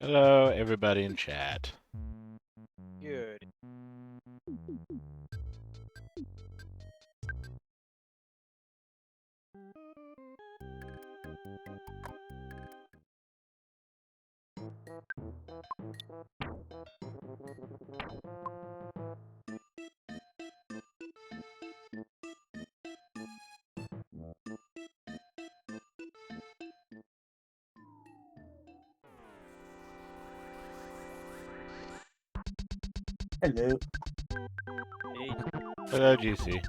Hello, everybody in chat. Good. Hello. Hey. Hello, GC.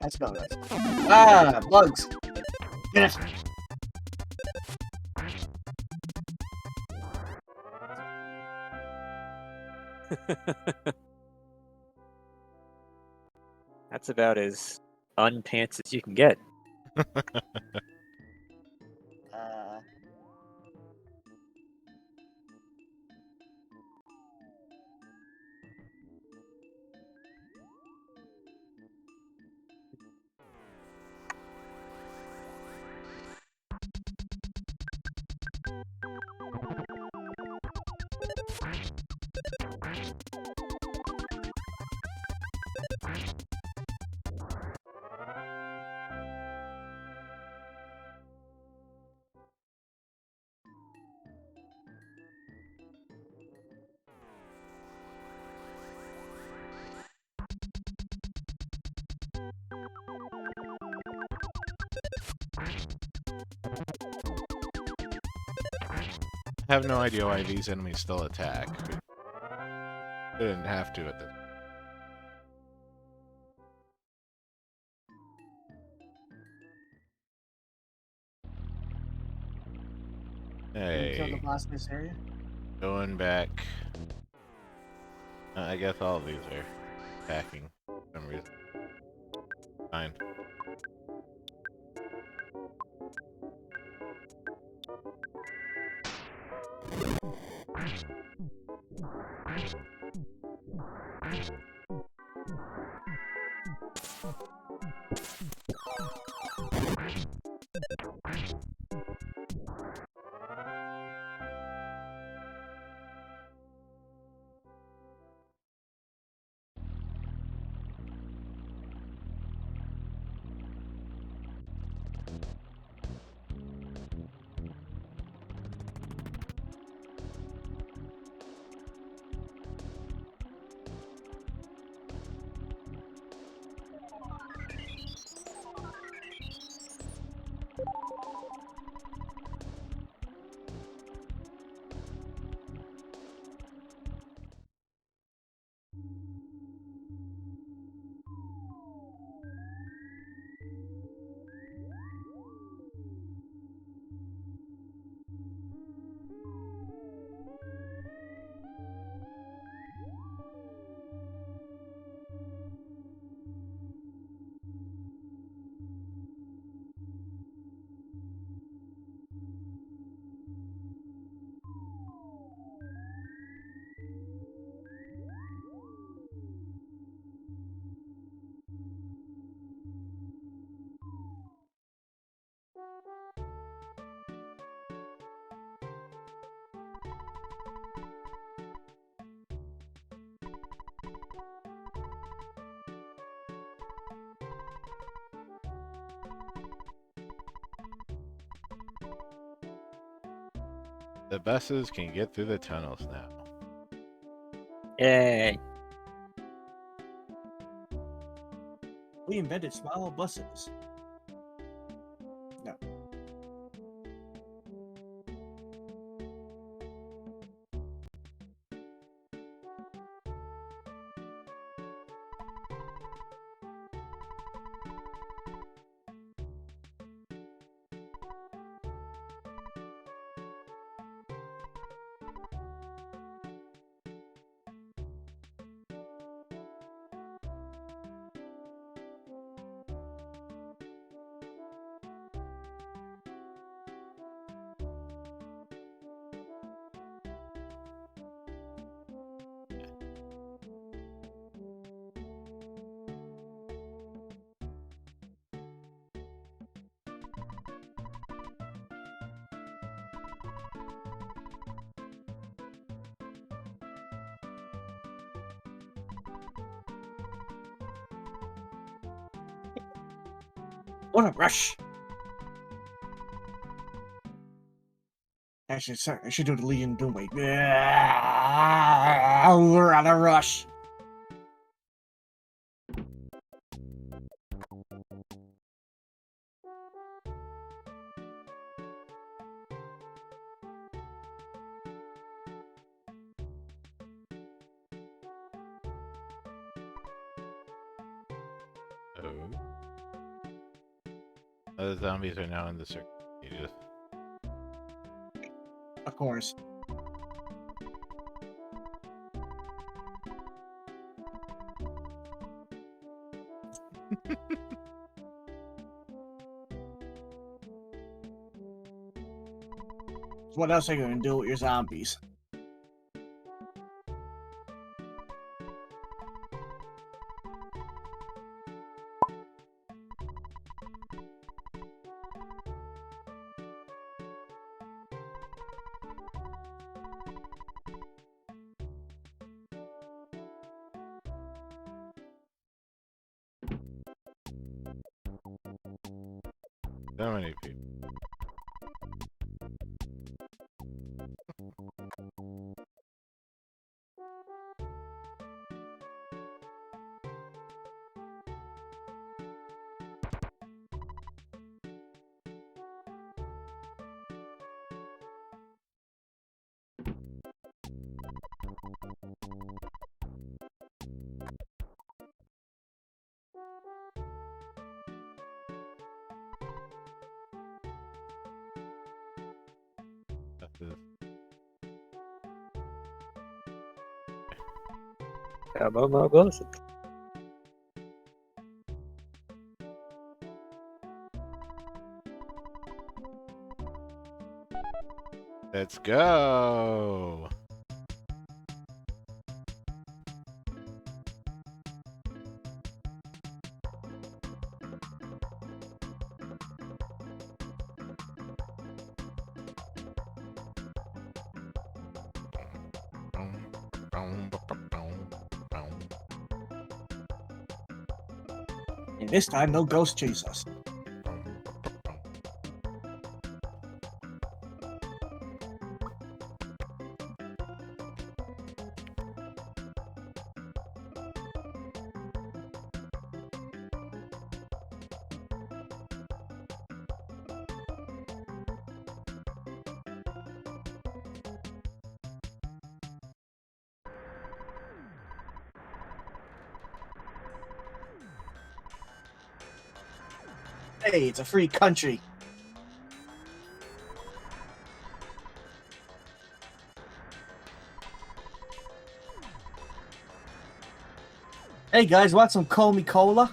That's about right. Ah, bugs. Yes. That's about as unpants as you can get. I have no idea why these enemies still attack. They didn't have to at this. Can you kill the Hey, boss in this area? going back. I guess all of these are attacking for some reason. Fine. The buses can get through the tunnels now. Yay. We invented small buses. No. What a rush! Actually, sorry, I should do the Legion Doom wait. We're on a rush. Oh. Other zombies are now in the circle. Of course. What else are you gonna do with your zombies? So many people. Come on, boss. Let's go. And this time, no ghosts chase us. Hey, it's a free country. Hey guys, want some Comi Cola?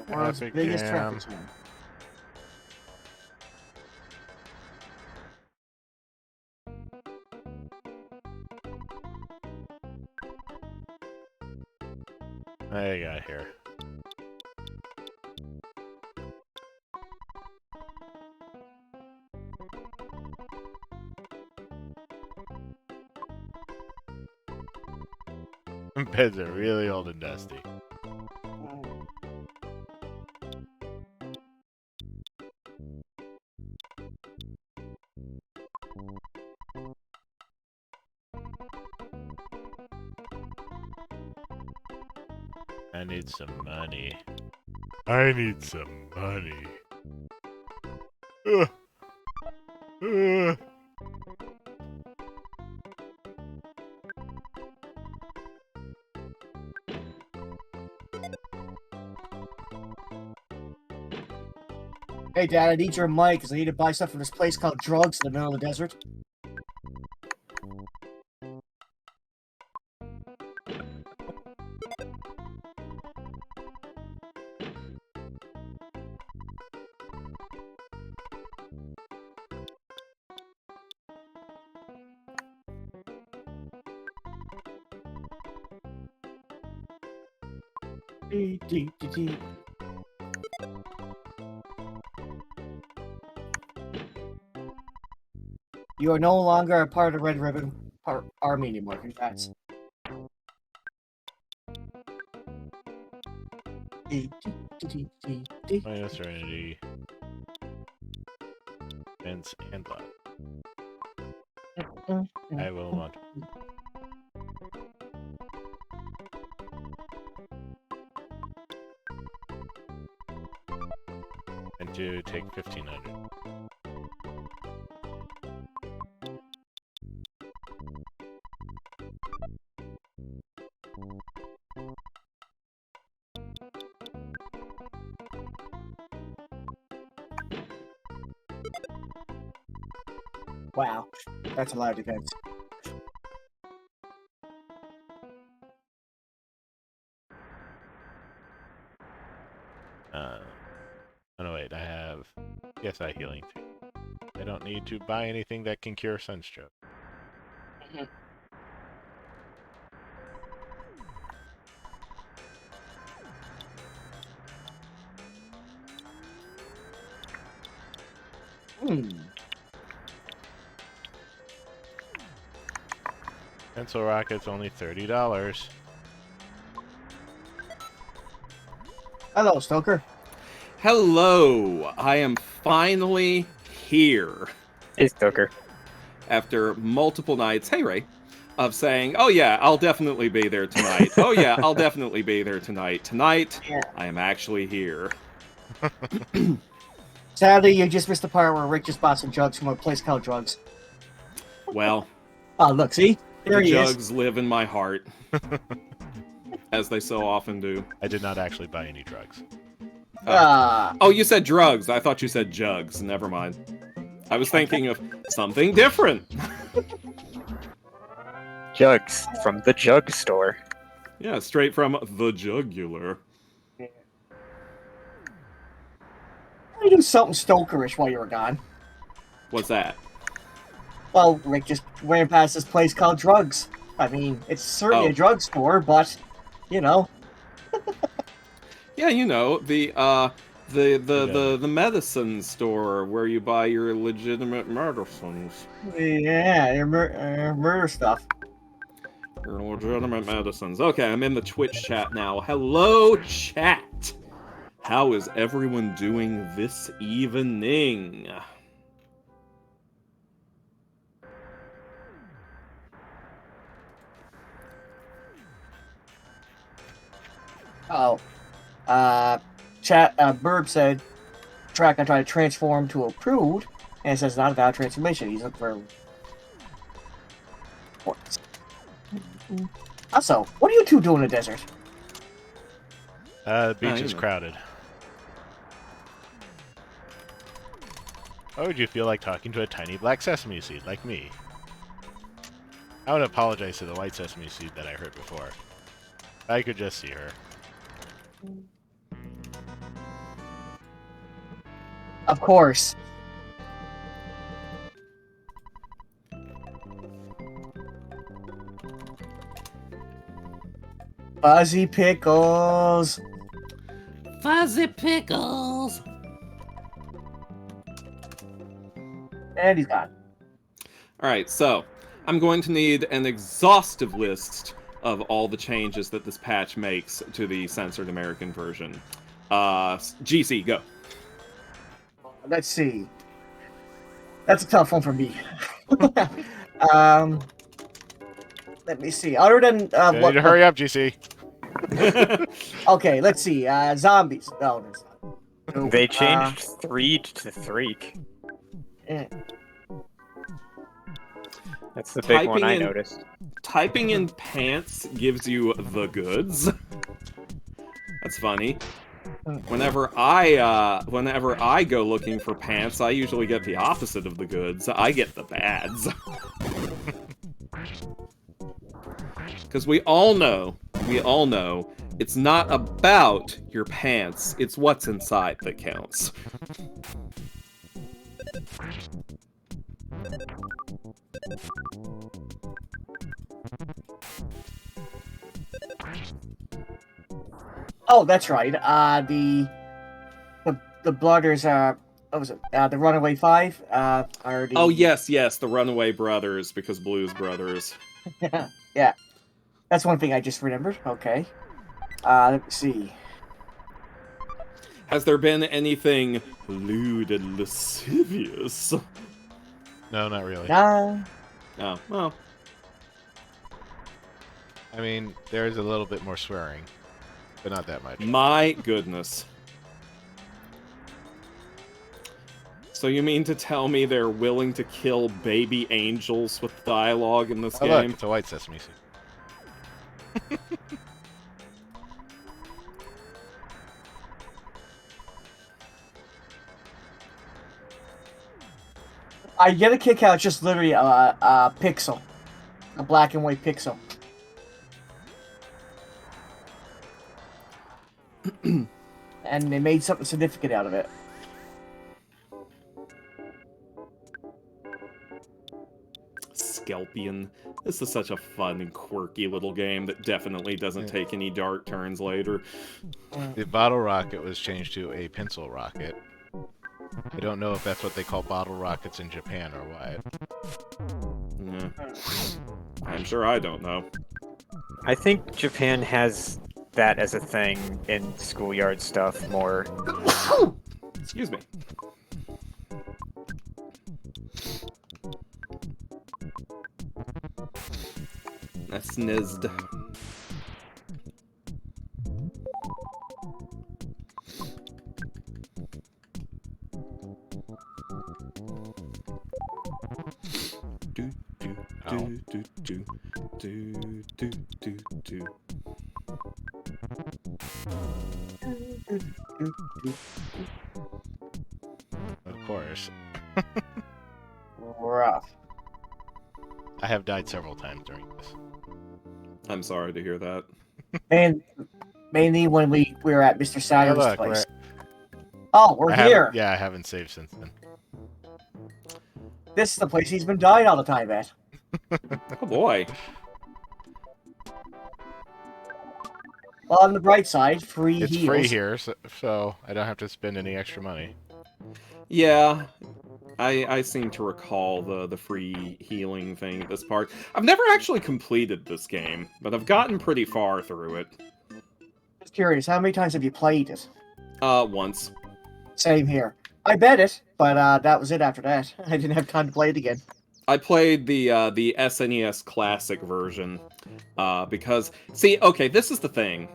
World's Traffic biggest jam. traffic jam. What you got here? Beds are really old and dusty. I need some money. I need some money. Ugh. Ugh. Hey Dad, I need your mic because I need to buy stuff from this place called Drugs in the middle of the desert. Dee, dee, dee, dee. You are no longer a part of Red Ribbon Army anymore. Congrats. Dee, dee, dee, dee, dee, dee. Minus Serenity. Fence and blood. I will want. And to take 1500. Wow, that's a lot of defense. Oh no, wait, I have PSI healing too. I don't need to buy anything that can cure sunstroke. Pencil rocket's only $30. Hello, Stoker. Hello, I am finally here Hey, Stoker. after multiple nights, hey Ray, of saying, oh yeah, I'll definitely be there tonight. Oh yeah, I'll definitely be there tonight. Tonight, Yeah. I am actually here. Sadly, you just missed the part where Rick just bought some drugs from a place called Drugs. Well, Oh, look, see? There the he is. jugs live in my heart, as they so often do. I did not actually buy any drugs. Oh, you said drugs. I thought you said jugs. Never mind. I was thinking of something different. Jugs from the jug store. Yeah, straight from the jugular. You do something Stokerish while you were gone. What's that? Well, Rick just ran past this place called Drugs. I mean, it's certainly Oh. a drugstore, you know. Yeah, you know, the medicine store where you buy your legitimate medicines. Yeah, your murder stuff. Your legitimate medicines. Okay, I'm in the Twitch chat now. Hello, chat! How is everyone doing this evening? Oh. Burb said, Track, I tried to transform to approved, and it says not a valid transformation. He's looking for points. Also, what are you two doing in the desert? The beach you is know. crowded. Why would you feel like talking to a tiny black sesame seed like me? I would apologize to the white sesame seed that I heard before. I could just see her. Of course. Fuzzy Pickles. Fuzzy pickles! And he's gone. Alright, so, I'm going to need an exhaustive list of all the changes that this patch makes to the censored American version. GC, go. Let's see. That's a tough one for me. Let me see. Other than You need to hurry up, GC. Okay, let's see. Zombies. No, there's not. They changed Threed to Threek. Eh. That's the big one Typing I in- noticed. Typing in pants gives you the goods. That's funny. Whenever I go looking for pants, I usually get the opposite of the goods. I get the bads. Because we all know, it's not about your pants, it's what's inside that counts. Oh, that's right. The brothers. What was it? The Runaway Five. Are the. Oh yes, the Runaway Brothers, because Blues Brothers. Yeah. That's one thing I just remembered. Okay. Let me see. Has there been anything lewd and lascivious? No, not really. Nah. Oh, well. I mean, there's a little bit more swearing, but not that much. My goodness. So you mean to tell me they're willing to kill baby angels with dialogue in this Oh, look, game? it's a white sesame seed. I get a kick out just literally a pixel, a black and white pixel. And they made something significant out of it. Skelpion. This is such a fun and quirky little game that definitely doesn't take any dark turns later. The bottle rocket was changed to a pencil rocket. I don't know if that's what they call bottle rockets in Japan or what. Yeah. I'm sure I don't know. I think Japan has that as a thing in schoolyard stuff more. Excuse me. I snizzed. Do do do do do do do do do. Of course. Rough. I have died several times during this. I'm sorry to hear that. And mainly when we were at Mr. Oh, Saturn's look, place. Oh, we're here. Yeah, I haven't saved since then. This is the place he's been dying all the time at. Oh boy. Well, on the bright side, free It's heals. free here, so I don't have to spend any extra money. Yeah, I seem to recall the free healing thing at this part. I've never actually completed this game, but I've gotten pretty far through it. Just curious, how many times have you played it? Once. Same here. I bet it, but that was it after that. I didn't have time to play it again. I played the SNES Classic version, because, see, okay, this is the thing.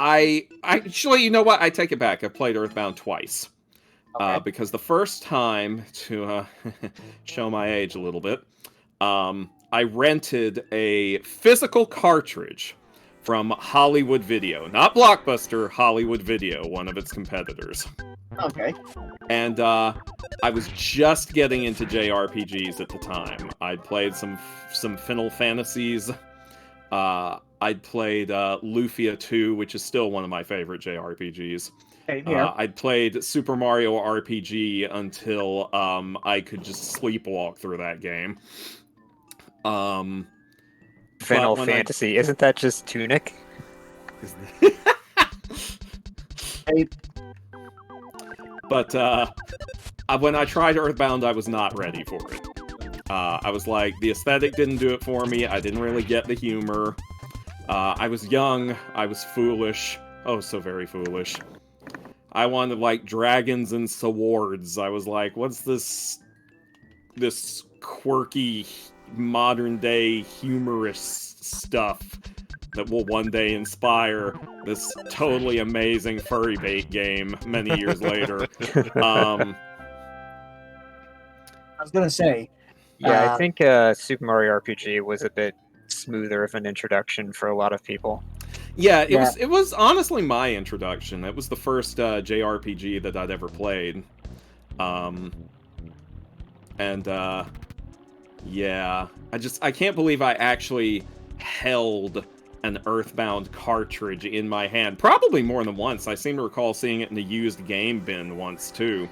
I actually, you know what? I take it back. I've played EarthBound twice. Okay. Because the first time, to show my age a little bit, I rented a physical cartridge from Hollywood Video. Not Blockbuster, Hollywood Video, one of its competitors. Okay. And I was just getting into JRPGs at the time. I'd played some Final Fantasies. I'd played Lufia 2, which is still one of my favorite JRPGs. Same here. I'd played Super Mario RPG until I could just sleepwalk through that game. Final Fantasy, isn't that just Tunic? Hey, But when I tried EarthBound, I was not ready for it. I was like, the aesthetic didn't do it for me. I didn't really get the humor. I was young. I was foolish. Oh, so very foolish. I wanted, like, dragons and swords. I was like, what's this quirky, modern-day, humorous stuff that will one day inspire this totally amazing furry bait game many years later? I was gonna say. Yeah, I think Super Mario RPG was a bit smoother of an introduction for a lot of people. Yeah, it was honestly my introduction. It was the first JRPG that I'd ever played. Yeah, I can't believe I actually held an EarthBound cartridge in my hand. Probably more than once. I seem to recall seeing it in the used game bin once, too.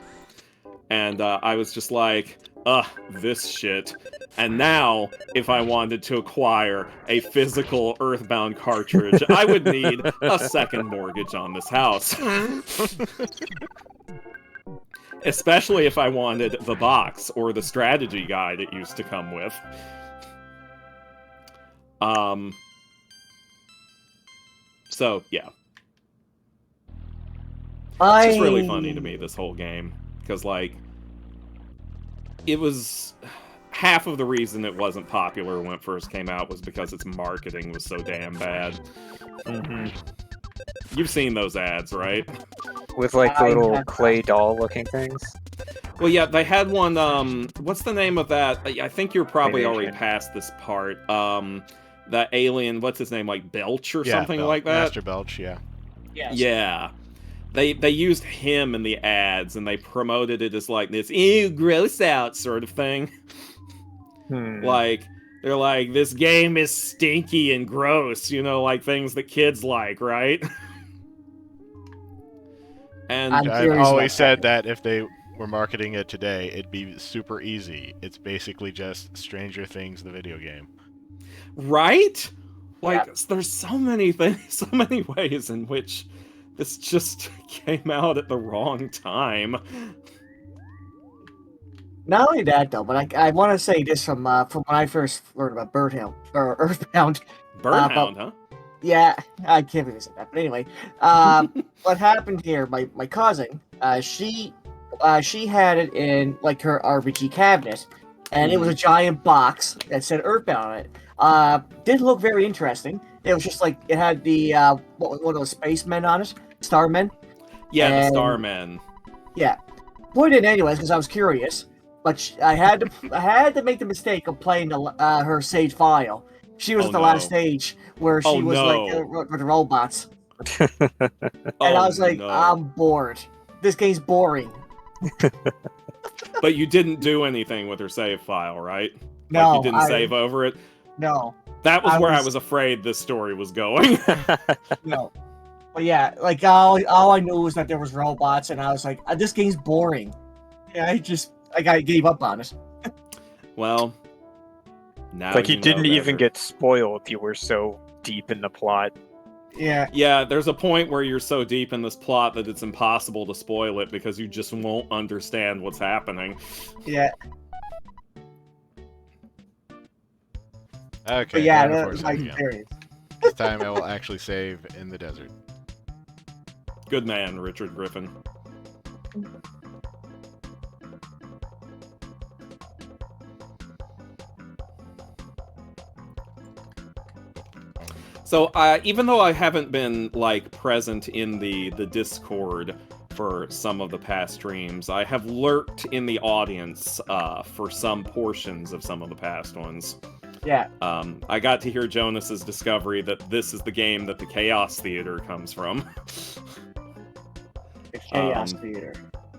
And I was just like, this shit. And now, if I wanted to acquire a physical EarthBound cartridge, I would need a second mortgage on this house. Especially if I wanted the box or the strategy guide it used to come with. So, yeah. It's just really funny to me, this whole game. Because, like, it was... Half of the reason it wasn't popular when it first came out was because its marketing was so damn bad. Mm-hmm. You've seen those ads, right? With, like, the little clay doll-looking things? Well, yeah, they had one, what's the name of that? I think you're probably Claymation. already past this part. That alien, what's his name, like Belch or something Belch. like that? Master Belch, yeah. Yes. Yeah. They used him in the ads, and they promoted it as, like, this, ew, gross out sort of thing. Like, they're like, this game is stinky and gross, you know, like things that kids like, right? And I've always said that if they were marketing it today, it'd be super easy. It's basically just Stranger Things, the video game. right? Like, there's so many things, so many ways in which this just came out at the wrong time. Not only that, though, but I want to say this from when I first learned about EarthBound. Birdhound, huh? Yeah, I can't believe I said that. But anyway, what happened here? My cousin, she had it in like her RPG cabinet, and it was a giant box that said EarthBound on it. Didn't look very interesting. It was just like it had the one of those spacemen on it, Starmen. Yeah, And, the Starmen. Yeah, put it in anyways because I was curious. But I had to make the mistake of playing her save file. She was at the last stage where she was like with the robots, and I was like, I'm bored. This game's boring. But you didn't do anything with her save file, right? No, like you didn't save over it. No, that was where I was afraid this story was going. No, but yeah, like all I knew was that there was robots, and I was like, this game's boring. Yeah, I gave up on it. Well, now like you didn't even get spoiled. You were so deep in the plot. Yeah. Yeah, there's a point where you're so deep in this plot that it's impossible to spoil it because you just won't understand what's happening. Yeah. Okay. But yeah, that was my again. experience. This time I will actually save in the desert. Good man, Richard Griffin. So, even though I haven't been, like, present in the Discord for some of the past streams, I have lurked in the audience for some portions of some of the past ones. Yeah. I got to hear Jonas's discovery that this is the game that the Chaos Theater comes from. The Chaos Theater.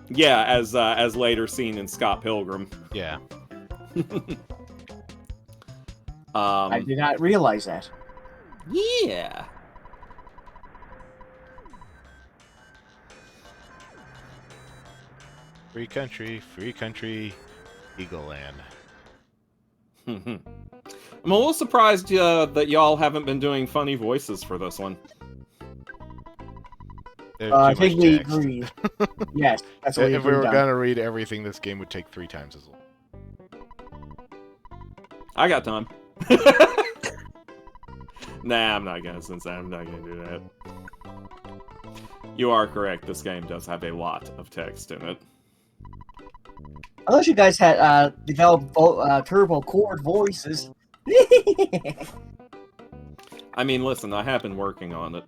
Yeah, as later seen in Scott Pilgrim. Yeah. I did not realize that. Yeah. Free country, Eagle Land. I'm a little surprised that y'all haven't been doing funny voices for this one. I think we agree. Yes, that's what if we were gonna read everything, this game would take 3 times as long. I got time. Nah, I'm not gonna do that. You are correct. This game does have a lot of text in it. Unless you guys had developed turbo chord voices. I mean, listen, I have been working on it.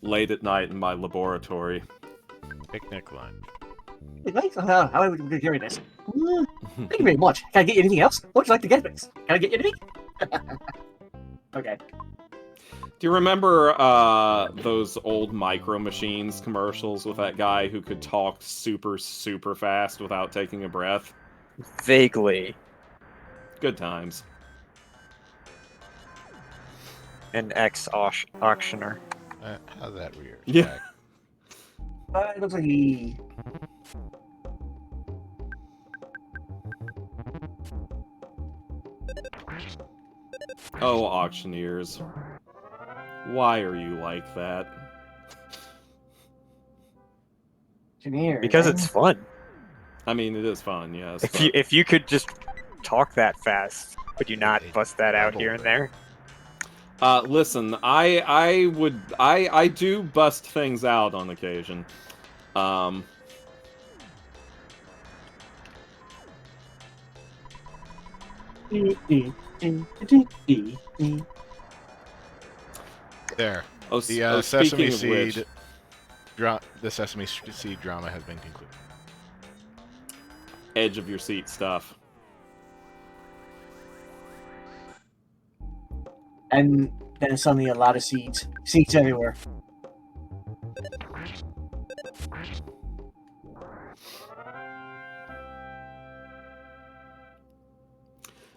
Late at night in my laboratory. Picnic lunch. How are we hearing this? Thank you very much. Can I get you anything else? What would you like to get next? Can I get you anything? Okay. Do you remember those old Micro Machines commercials with that guy who could talk super, super fast without taking a breath? Vaguely. Good times. An ex-auctioneer. How's that weird? Yeah. It looks like he... Oh, auctioneers. Why are you like that? Engineer, Because eh? it's fun. I mean, it is fun, yes. If you could just talk that fast, would you not Hey, bust that out double here and barrel. there? Listen, I do bust things out on occasion. There. Oh, The speaking Sesame of which, Seed, the Sesame Seed drama has been concluded. edge of your seat stuff. And then suddenly a lot of seeds. Seeds everywhere.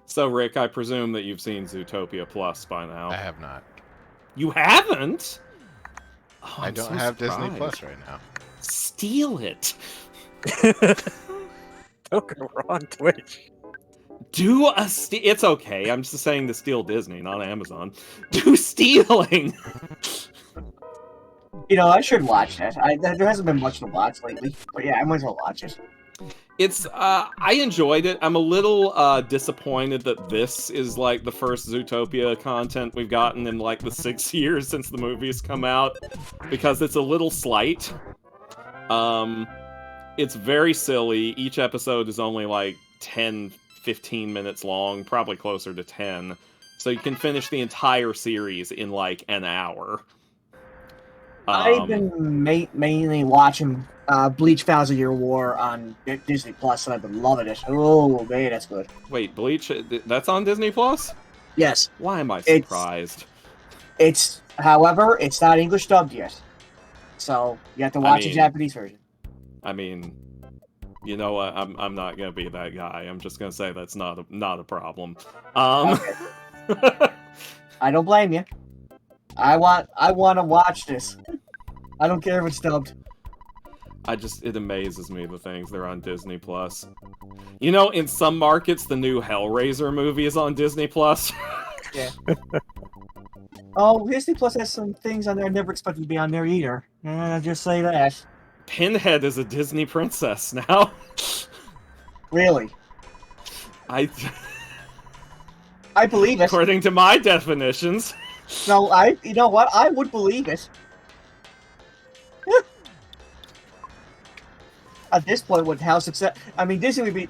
So, Rick, I presume that you've seen Zootopia Plus by now. I have not. You haven't? Oh, I I'm don't so have Disney surprised. Plus right now. Steal it. Don't go wrong, Twitch. Do a It's okay. I'm just saying to steal Disney, not Amazon. Do stealing. You know, I should watch that. There hasn't been much to watch lately. But yeah, I might as well watch it. It's I enjoyed it. I'm a little disappointed that this is like the first Zootopia content we've gotten in like the 6 years since the movie's come out, because it's a little slight. It's very silly. Each episode is only like 10-15 minutes long, probably closer to 10. So you can finish the entire series in like an hour. I've been mainly watching Bleach 1000-Year War on Disney Plus, and I've been loving it. Oh, man, that's good. Wait, Bleach, that's on Disney Plus? Yes. Why am I surprised? However, it's not English dubbed yet. So, you have to watch the Japanese version. I mean, you know what? I'm not gonna be that guy. I'm just gonna say that's not a problem. Okay. I don't blame you. I want to watch this. I don't care if it's dubbed. It amazes me the things that are on Disney Plus. You know, in some markets, the new Hellraiser movie is on Disney Plus. Yeah. Oh, Disney Plus has some things on there I never expected to be on there either. I'll just say that. Pinhead is a Disney princess now. Really? I believe it. According to my definitions. No, you know what? I would believe it. At this point, with how success, I mean, Disney would be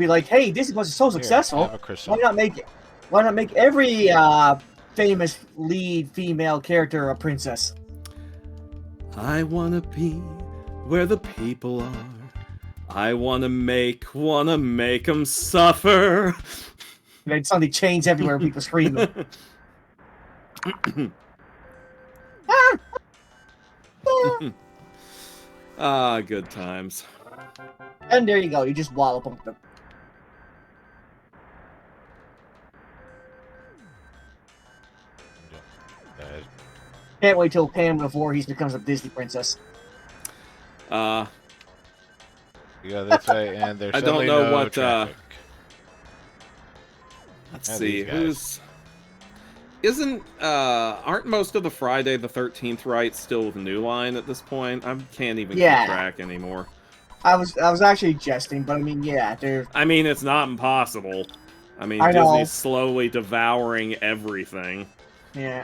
like, "Hey, Disney Plus is so successful. Have a crystal. Why not make every famous lead female character a princess?" I wanna be where the people are. I wanna make them suffer. And then suddenly chains everywhere, people screaming. Ah, good times. And there you go. You just wallop them. Can't wait till Pam before he becomes a Disney princess. Uh, You go this way, and there's I don't suddenly know no what, traffic. let's Yeah, see, these guys. aren't most of the Friday the 13th rights still with New Line at this point? I can't even Yeah. keep track anymore. I was actually jesting, but I mean, yeah, they're. I mean, it's not impossible. I mean, I know. Disney's slowly devouring everything. Yeah.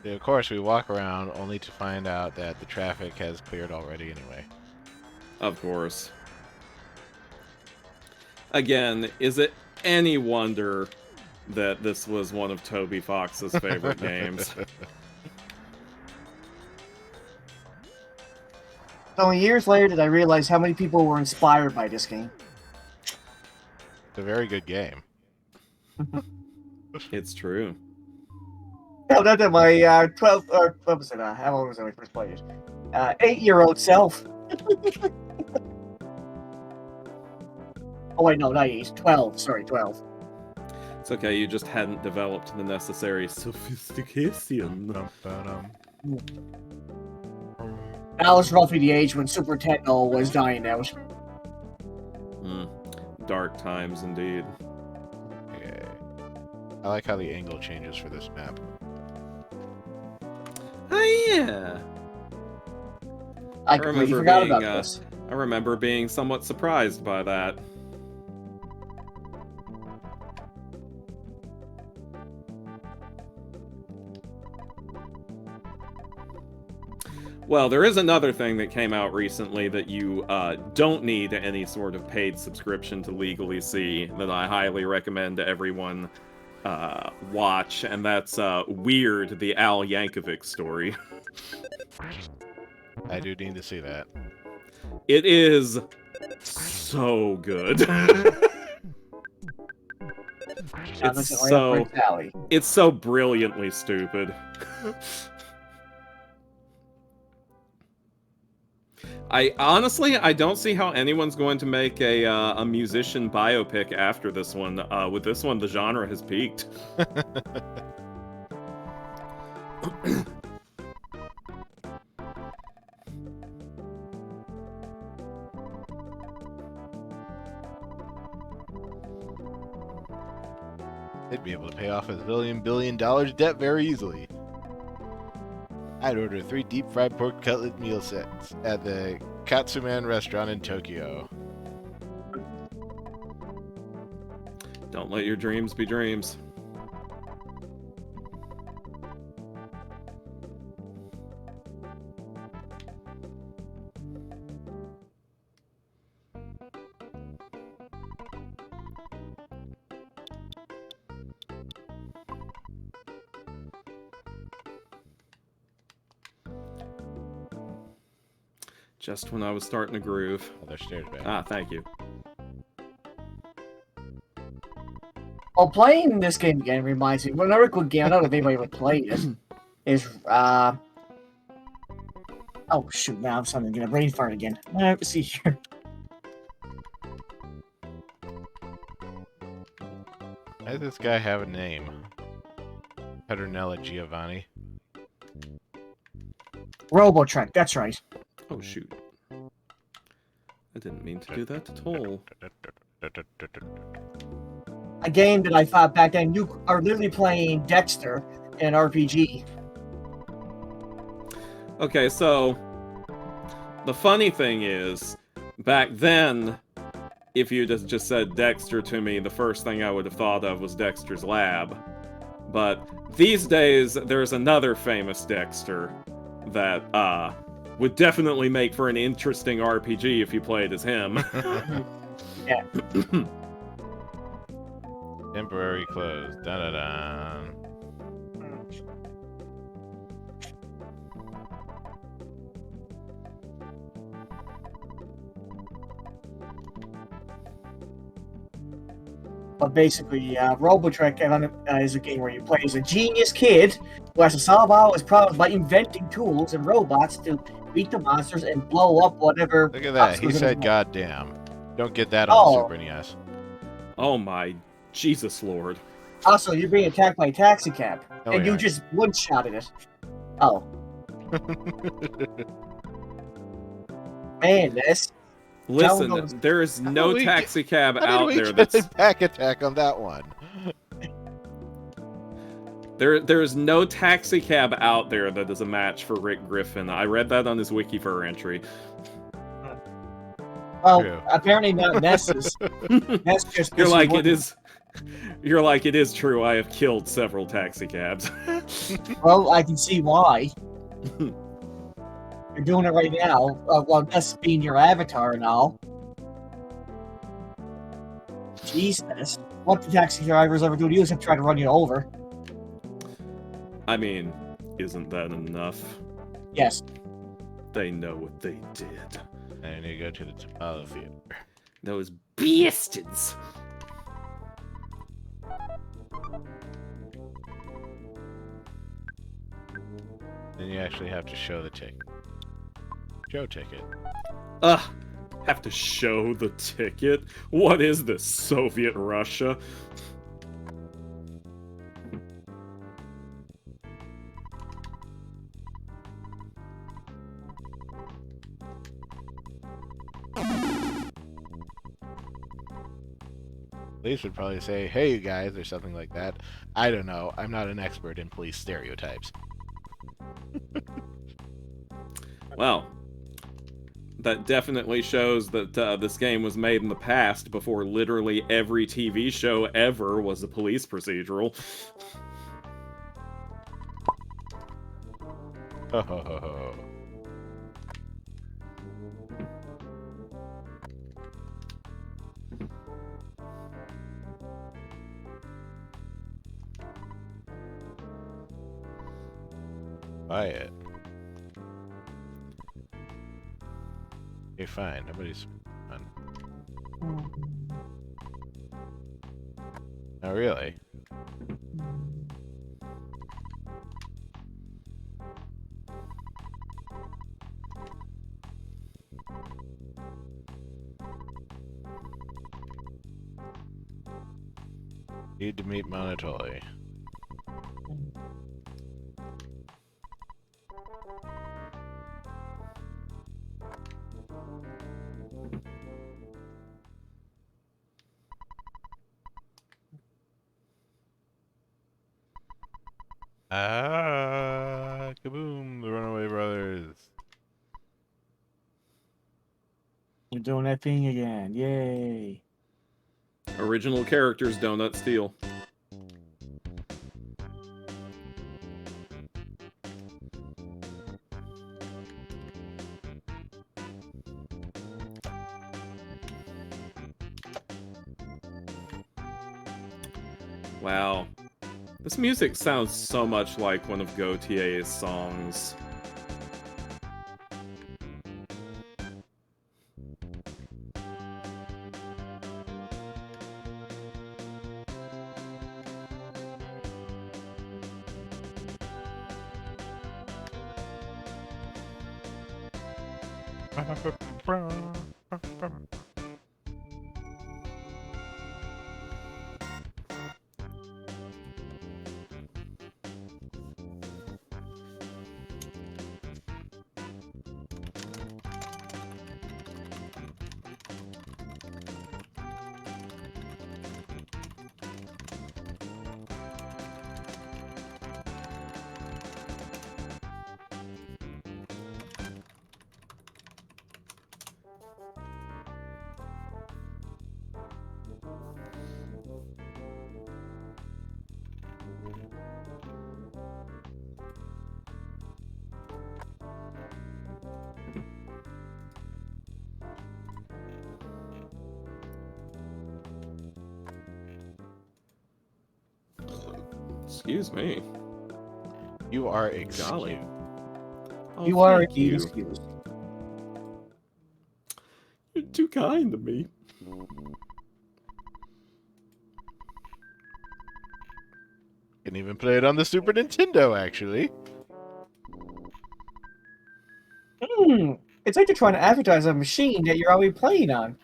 Of course, we walk around only to find out that the traffic has cleared already anyway. Of course. Again, is it any wonder that this was one of Toby Fox's favorite games? So years later, did I realize how many people were inspired by this game? It's a very good game. It's true. No, not that my 12 or what was it? How old was I when I first played it? 8-year-old self. Oh wait, no, not 8. 12. Sorry, 12. It's okay, you just hadn't developed the necessary sophistication. Dum-ba-dum. That was roughly the age when Super Nintendo was dying out. Dark times indeed. Okay. I like how the angle changes for this map. Oh yeah. I completely forgot about this. I remember being somewhat surprised by that. Well, there is another thing that came out recently that you don't need any sort of paid subscription to legally see that I highly recommend to everyone watch, and that's Weird, the Al Yankovic story. I do need to see that. It is so good. It's so brilliantly stupid. I don't see how anyone's going to make a musician biopic after this one. With this one, the genre has peaked. They'd be able to pay off his $1 billion debt very easily. I'd order 3 deep-fried pork cutlet meal sets at the Katsuman restaurant in Tokyo. Don't let your dreams be dreams. Just when I was starting to groove. Oh, there's stairs back. Ah, thank you. Well, playing this game again reminds me. Another good game, I don't know if anybody would play this, is, oh, shoot, now I'm starting to get a brain fart again. Let's see here. Why does this guy have a name? Petronella Giovanni. Robotrek, that's right. Oh, shoot. I didn't mean to do that at all. A game that I thought back then, you are literally playing Dexter in an RPG. Okay, so the funny thing is, back then, if you just said Dexter to me, the first thing I would have thought of was Dexter's Lab. But these days, there's another famous Dexter that would definitely make for an interesting RPG if you played as him. Yeah. Temporary close. Da-da-da. But basically, Robotrek is a game where you play as a genius kid who has to solve all his problems by inventing tools and robots to beat the monsters and blow up whatever. Look at that. He said goddamn. Don't get that on the Super NES. Oh my Jesus Lord. Also, you're being attacked by a taxi cab, Oh, and yeah. you just one-shotted it. Oh. Man, this... Listen, there is no taxi cab out there that's that's... a back attack on that one. There's no taxi cab out there that is a match for Rick Griffin. I read that on his Wikiver entry. Well, True. apparently not Ness's. Ness just... You're like, it is... You're like, it is true, I have killed several taxi cabs. Well, I can see why. You're doing it right now. Well, Ness being your avatar and all. Jesus. What the taxi drivers ever do to you is try to run you over. I mean, isn't that enough? Yes. They know what they did. I need to go to the Apollo Theater. Those bastards. Then you actually have to show the ticket. Show ticket. Ugh. Have to show the ticket? What is this, Soviet Russia? Police would probably say, "Hey, you guys," or something like that. I don't know. I'm not an expert in police stereotypes. Well, that definitely shows that this game was made in the past, before literally every TV show ever was a police procedural. Ho ho ho ho. Buy it. Okay, fine. Nobody's fun. Oh, really? Need to meet Monotoli. Ah, kaboom! The Runaway Brothers. We're doing that thing again. Yay. Original characters, Donut Steel. Wow. This music sounds so much like one of Gautier's songs. Excuse me. You are Golly. excused. Oh, You are thank you. excused. You're too kind to me. Can even play it on the Super Nintendo, actually. It's like you're trying to advertise a machine that you're already playing on.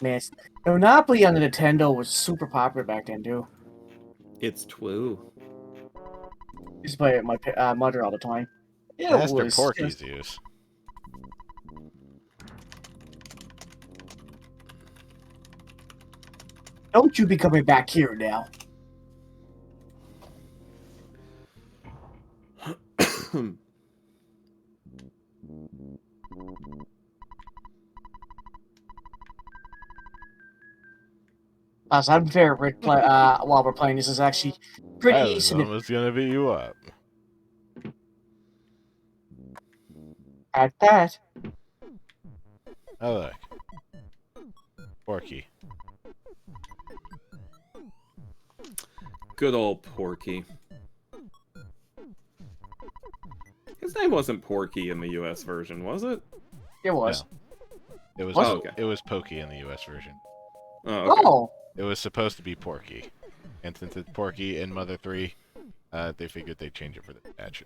Man, Monopoly on the Nintendo was super popular back then, too. It's true. I used to play it with my mother all the time. It Master was Porky's just- use. Don't you be coming back here now. So I'm fair, Rick. While we're playing, this is actually pretty I was easy almost gonna beat you up. at that. Oh, look. Porky. Good old Porky. His name wasn't Porky in the US version, was it? It was. It was Was it? Okay. it was Pokey in the US version. Oh, okay. Oh, It was supposed to be Porky. And since it's Porky in Mother 3, they figured they'd change it for the patch.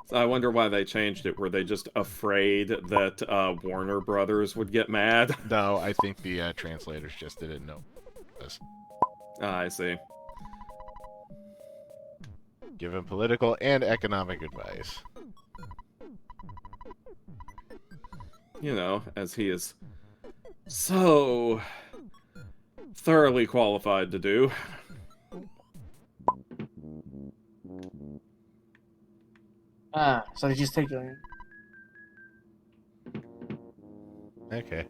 So I wonder why they changed it. Were they just afraid that Warner Brothers would get mad? No, I think the translators just didn't know. I see. Give him political and economic advice. You know, as he is so thoroughly qualified to do. So they just take a... Okay.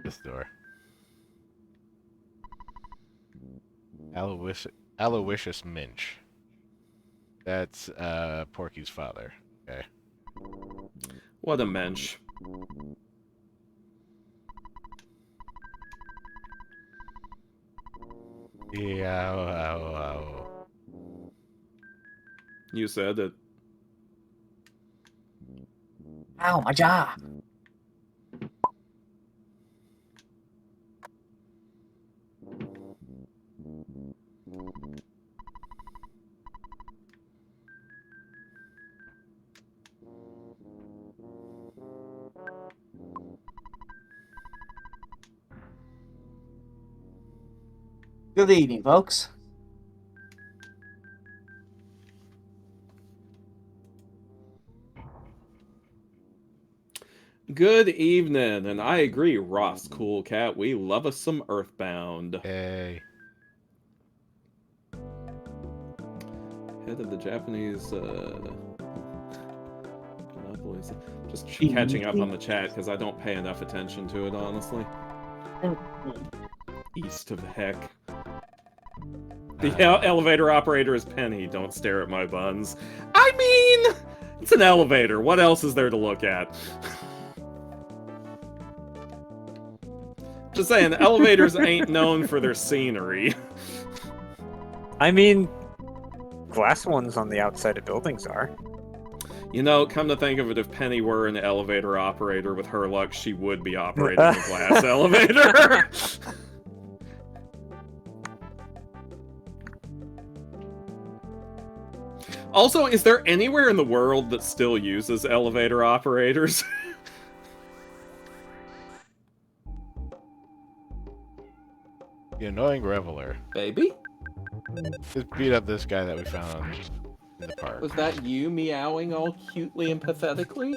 This door. Aloysius Minch. That's Porky's father. Okay. What a mensch. Yeah. You said it. Ow, my jaw! Good evening, folks. Good evening, and I agree, Ross, cool cat. We love us some EarthBound. Hey. Head of the Japanese monopolies. Just catching up on the chat because I don't pay enough attention to it, honestly. East of heck. The elevator operator is Penny. Don't stare at my buns. I mean, it's an elevator. What else is there to look at? Just saying, elevators ain't known for their scenery. I mean, glass ones on the outside of buildings are. You know, come to think of it, if Penny were an elevator operator, with her luck, she would be operating a glass elevator. Also, is there anywhere in the world that still uses elevator operators? The annoying reveler. Baby? Just beat up this guy that we found in the park. Was that you meowing all cutely and pathetically?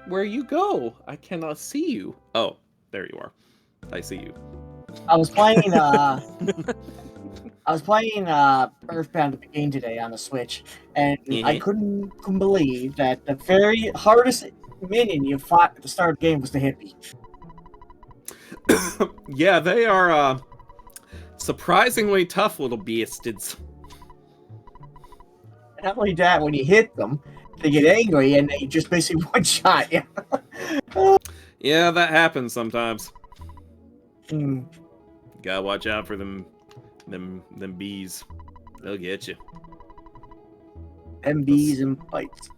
Where you go? I cannot see you. Oh, there you are. I see you. I was playing EarthBound at the game today on the Switch, and I couldn't believe that the very hardest minion you fought at the start of the game was the hippie. Yeah, they are surprisingly tough little bastards. Not only that, when you hit them, they get angry and they just basically one-shot you. Yeah, that happens sometimes. Hmm. Gotta watch out for them bees. They'll get you. MBs and bites.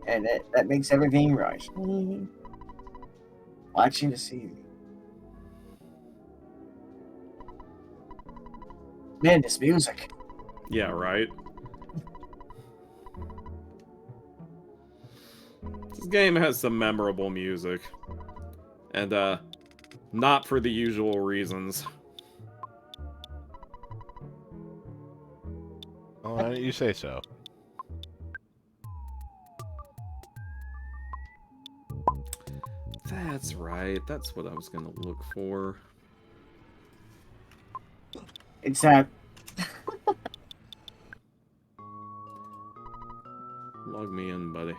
And that makes everything right. Watching to see. Man, this music. Yeah, right? This game has some memorable music. And, not for the usual reasons. Oh, why don't you say so? That's right. That's what I was gonna look for. It's that. Log me in, buddy.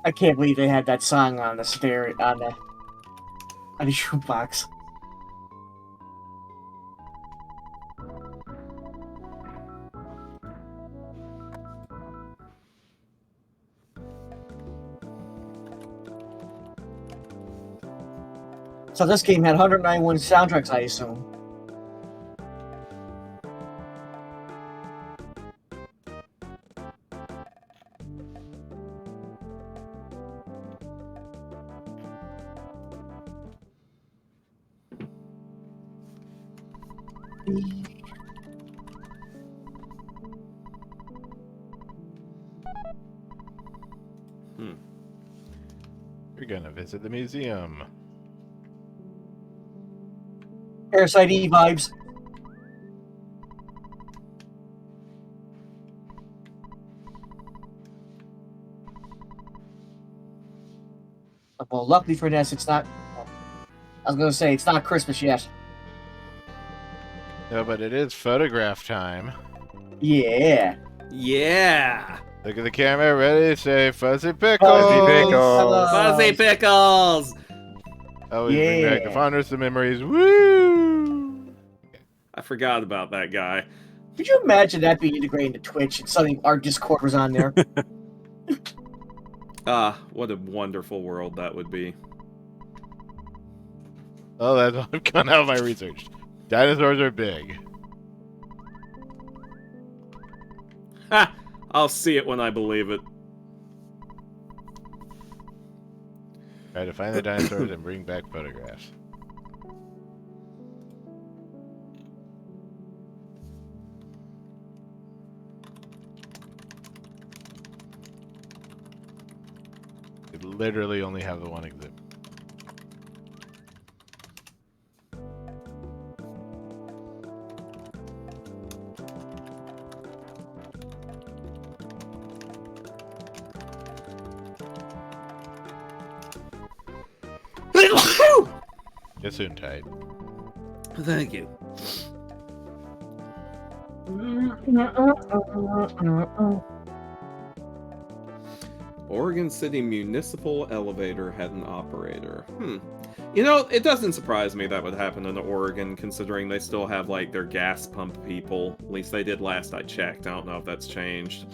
I can't believe they had that song on the stereo on the shoebox. So this game had 191 soundtracks, I assume. We're gonna visit the museum. Parasite E vibes. Well, luckily for Ness, it's not. I was gonna say it's not Christmas yet. No, but it is photograph time. Yeah. Yeah! Look at the camera, ready, say Fuzzy Pickles! Fuzzy Pickles! Fuzzy Pickles! Always bring back the Yeah. fondest of memories. Woo! I forgot about that guy. Could you imagine that being integrated into Twitch and suddenly our Discord was on there? Ah, what a wonderful world that would be. Oh, that's all I've gone out of my research. Dinosaurs are big. Ha! I'll see it when I believe it. Try to find the dinosaurs and bring back photographs. They literally only have the one exhibit. Gesundheit. Thank you. Oregon City Municipal Elevator had an operator. You know, it doesn't surprise me that would happen in Oregon, considering they still have, like, their gas pump people. At least they did last I checked. I don't know if that's changed.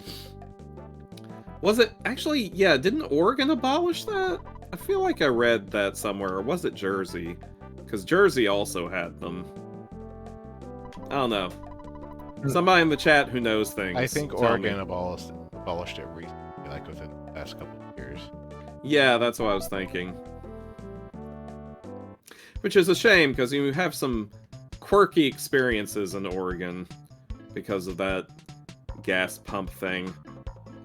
Was it... Actually, yeah, didn't Oregon abolish that? I feel like I read that somewhere. Or was it Jersey? Because Jersey also had them. I don't know. Somebody in the chat who knows things. I think tell Oregon me. abolished it recently, like within the past couple of years. Yeah, that's what I was thinking. Which is a shame, because you have some quirky experiences in Oregon because of that gas pump thing.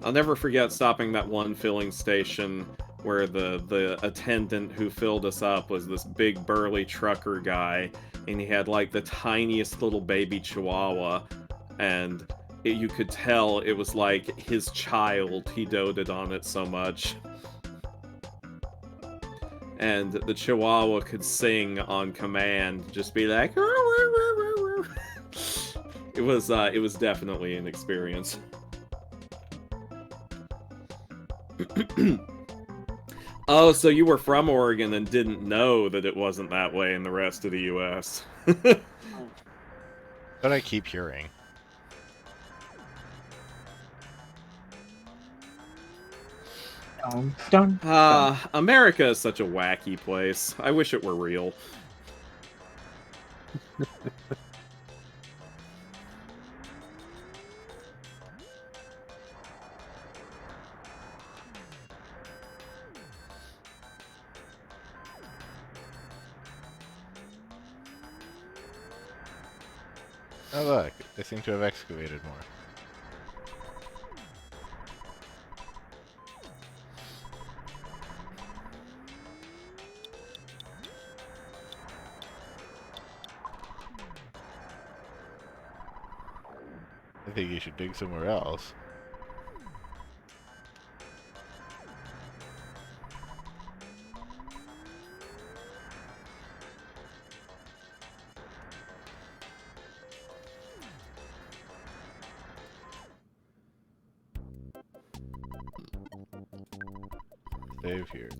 I'll never forget stopping that one filling station where the attendant who filled us up was this big burly trucker guy, and he had like the tiniest little baby chihuahua, and you could tell it was like his child. He doted on it so much. And the chihuahua could sing on command, just be like it was definitely an experience. Oh, so you were from Oregon and didn't know that it wasn't that way in the rest of the US. But I keep hearing. America is such a wacky place. I wish it were real. Oh look, they seem to have excavated more. I think you should dig somewhere else. Save here.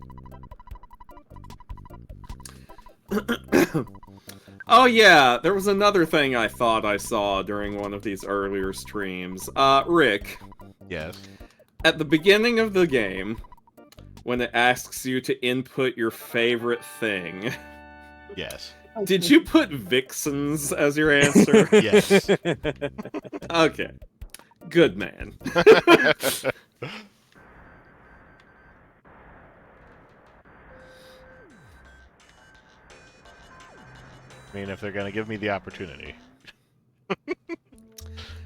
Oh yeah, there was another thing I thought I saw during one of these earlier streams. Rick. Yes. At the beginning of the game, when it asks you to input your favorite thing, Yes. did you put Vixens as your answer? Yes. Okay. Good man. I mean, if they're gonna give me the opportunity.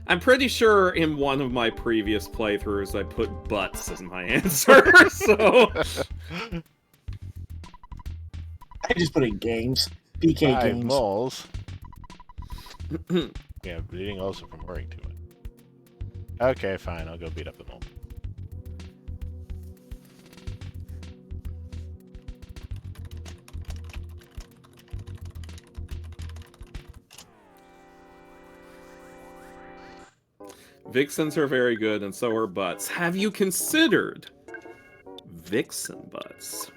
I'm pretty sure in one of my previous playthroughs I put butts as my answer, so... I just put in games. BK 5 games. moles. Yeah, bleeding also from worrying too much. Okay, fine. I'll go beat up the mole. Vixens are very good, and so are butts. Have you considered vixen butts?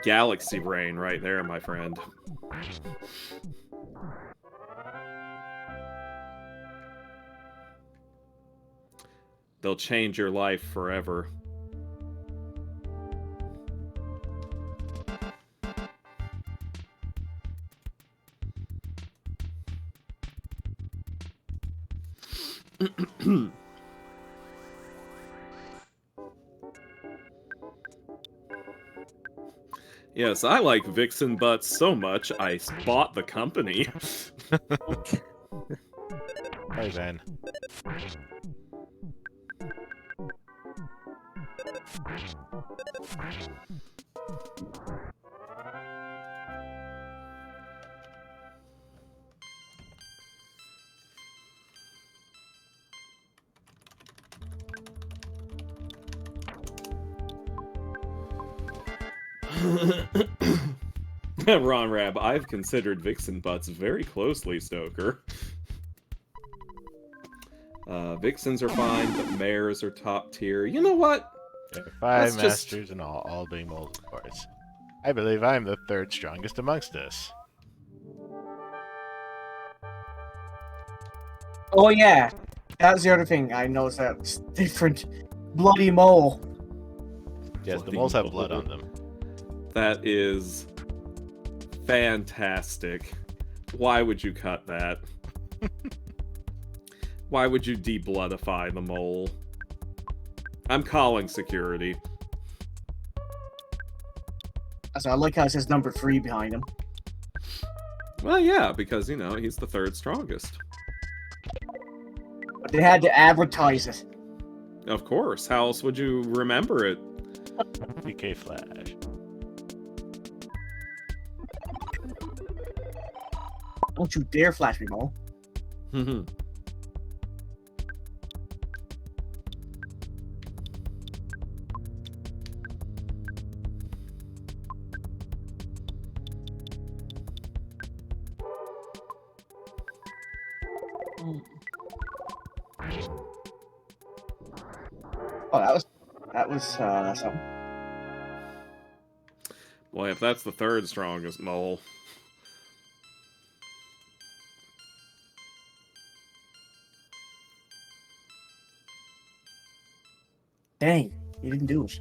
Galaxy brain right there, my friend. They'll change your life forever. Yes, I like Vixen Butts so much, I bought the company. Hi, then. Ron Rab, I've considered Vixen Butts very closely, Stoker. Vixens are fine, but mares are top tier. You know what? There are 5 Let's just- masters and all being moles, of course. I believe I'm the 3rd strongest amongst us. Oh yeah, that's the other thing I noticed. That it's different. Bloody mole. Yes, the Bloody moles have mole. blood on them. That is fantastic. Why would you cut that? Why would you de-bloodify the mole? I'm calling security. So I like how it says number 3 behind him. Well, yeah, because, you know, he's the 3rd strongest. But they had to advertise it. Of course. How else would you remember it? PK Flash. Don't you dare flash me, mole. Oh, that was something. Boy, if that's the 3rd strongest mole. Dang, you didn't do it.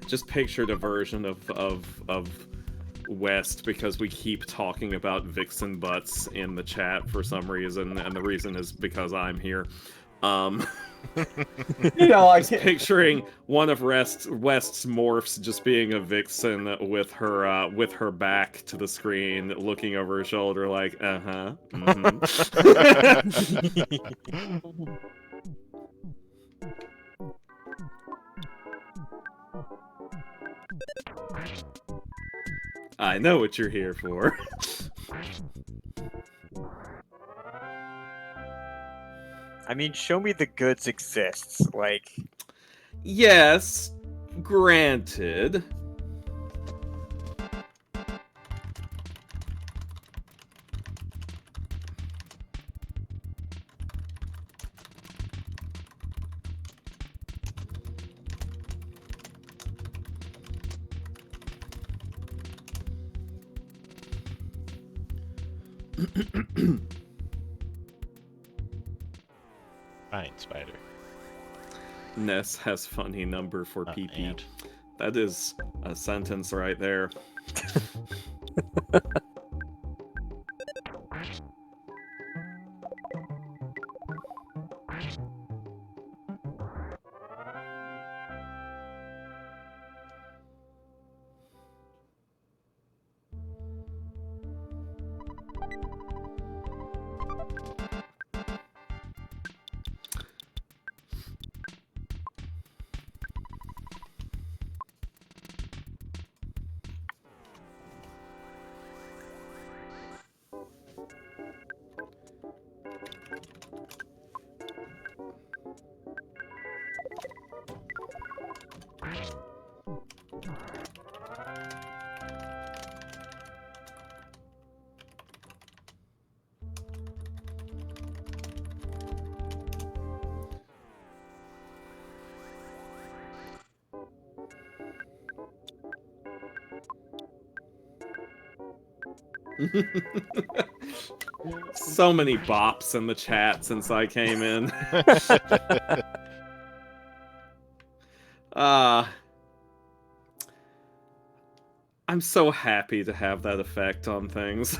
Just pictured a version of West because we keep talking about Vixen Butts in the chat for some reason, and the reason is because I'm here. You know, I Picturing one of West's morphs just being a vixen with her back to the screen, looking over her shoulder like, uh-huh. I know what you're here for. I mean, show me the goods exists. Like, Yes, granted. Fine, spider. Ness has funny number for PP. Ant. That is a sentence right there. So many bops in the chat since I came in. I'm so happy to have that effect on things.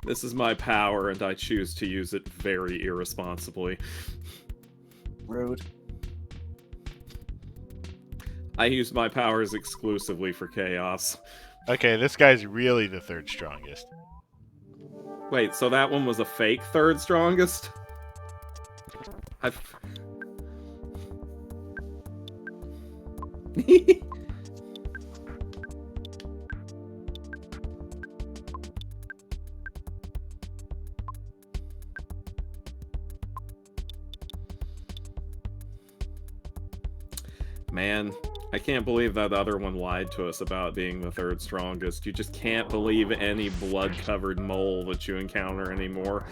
This is my power, and I choose to use it very irresponsibly. Rude. I use my powers exclusively for chaos. Okay, this guy's really the third strongest. Wait, so that one was a fake third strongest? I've... Man, I can't believe that other one lied to us about being the third strongest. You just can't believe any blood-covered mole that you encounter anymore.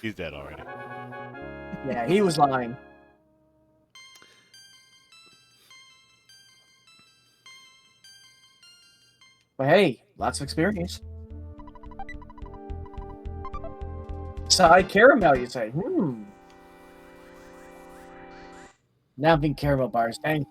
He's dead already. Yeah, he was lying. But hey, lots of experience. Side caramel, you say? Now I'm being caramel bars. Dang.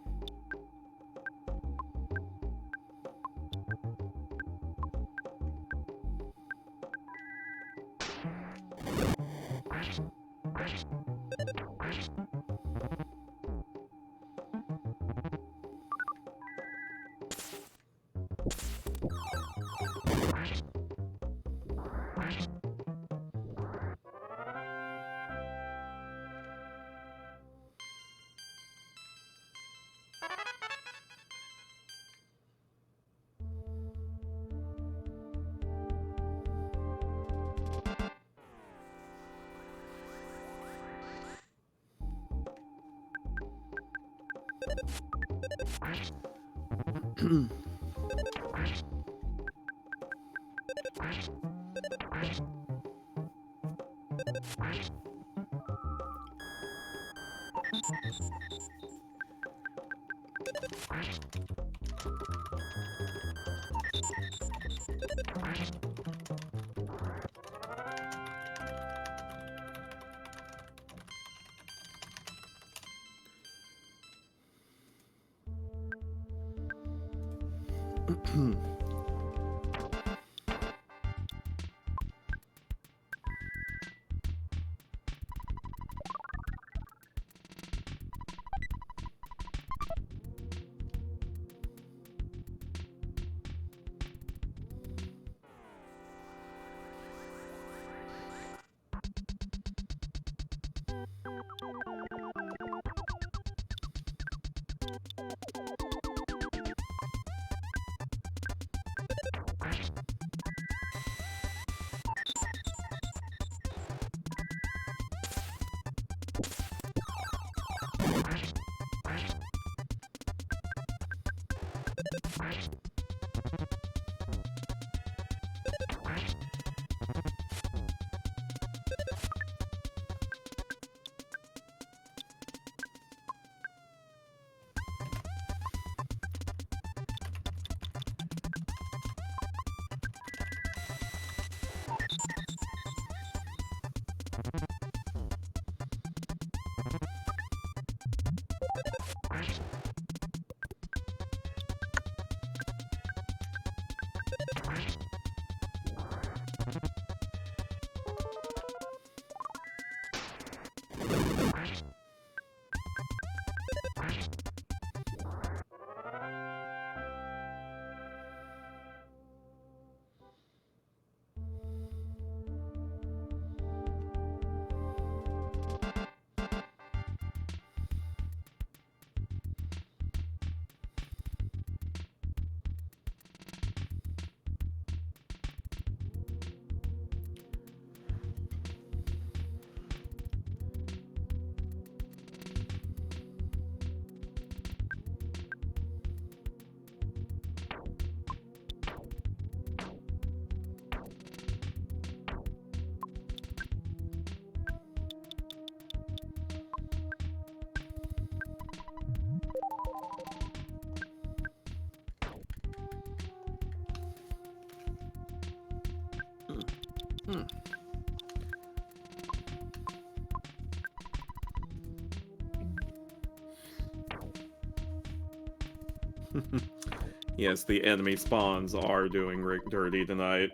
Yes, the enemy spawns are doing Rick dirty tonight.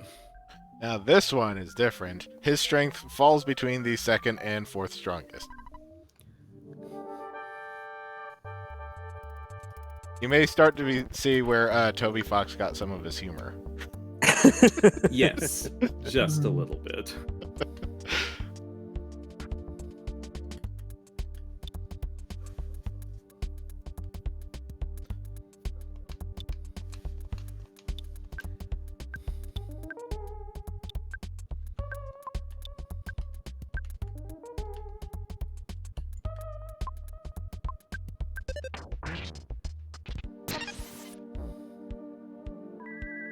Now this one is different. His strength falls between the second and fourth strongest. You may start to see where Toby Fox got some of his humor. Yes, just a little bit.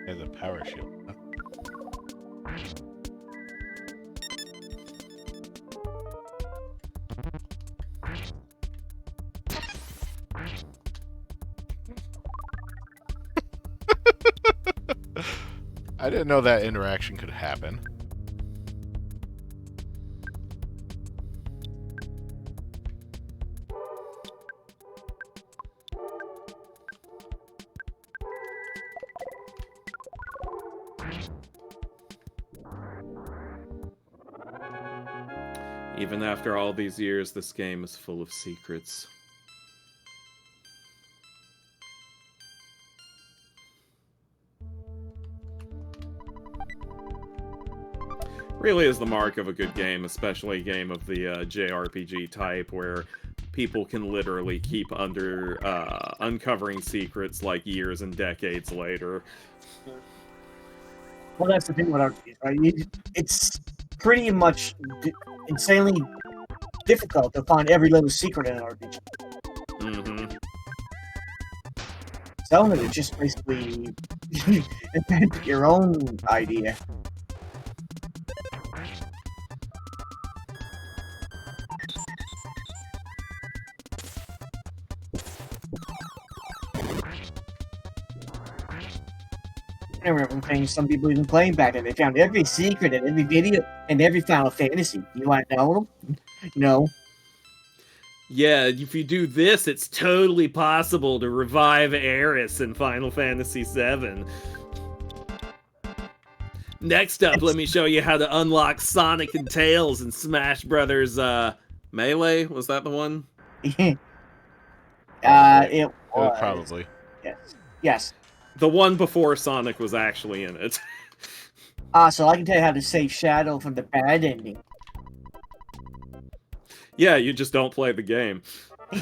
He has a power shield. Huh? I didn't know that interaction could happen. Even after all these years, this game is full of secrets. Really is the mark of a good game, especially a game of the JRPG type, where people can literally keep uncovering secrets like years and decades later. Well, that's the thing about RPGs, right? It's pretty much insanely difficult to find every little secret in an RPG. Mm-hmm. Some of it is just basically invent your own idea. I remember playing some people even playing back then. They found every secret in every video and every Final Fantasy. You want to know them? No. Yeah, if you do this, it's totally possible to revive Aeris in Final Fantasy VII. Next up, let me show you how to unlock Sonic and Tails in Smash Brothers Melee. Was that the one? It was Probably. Yes. Yes. The one before Sonic was actually in it. So I can tell you how to save Shadow from the bad ending. Yeah, you just don't play the game.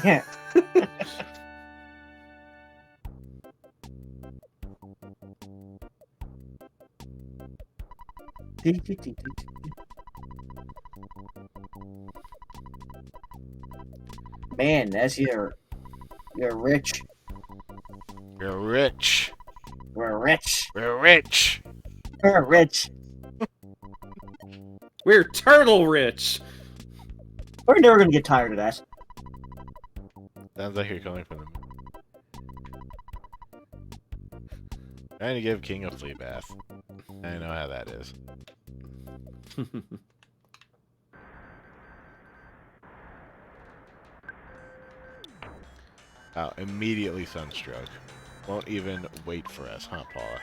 Yeah. Man, that's you're rich. You're rich. We're rich. We're rich. We're rich. We're turtle rich. We're never gonna get tired of that. Sounds like you're coming from them. Trying to give King a flea bath. I know how that is. Oh, immediately Sunstruck. Won't even wait for us, huh, Paula?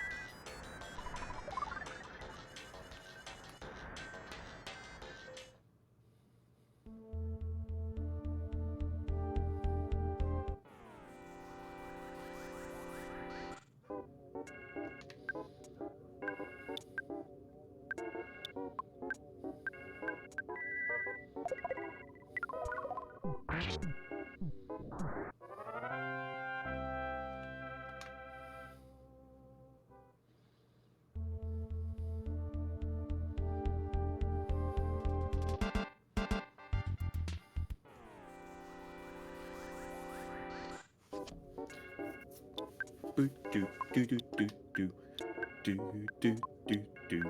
Do do do do do do do do do do.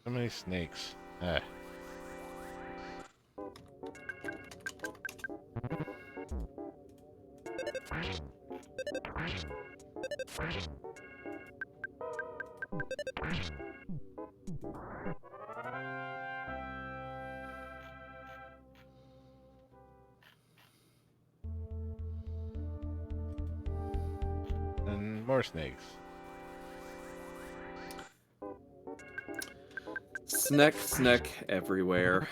So many snakes. Ah. And more snakes. Snack everywhere.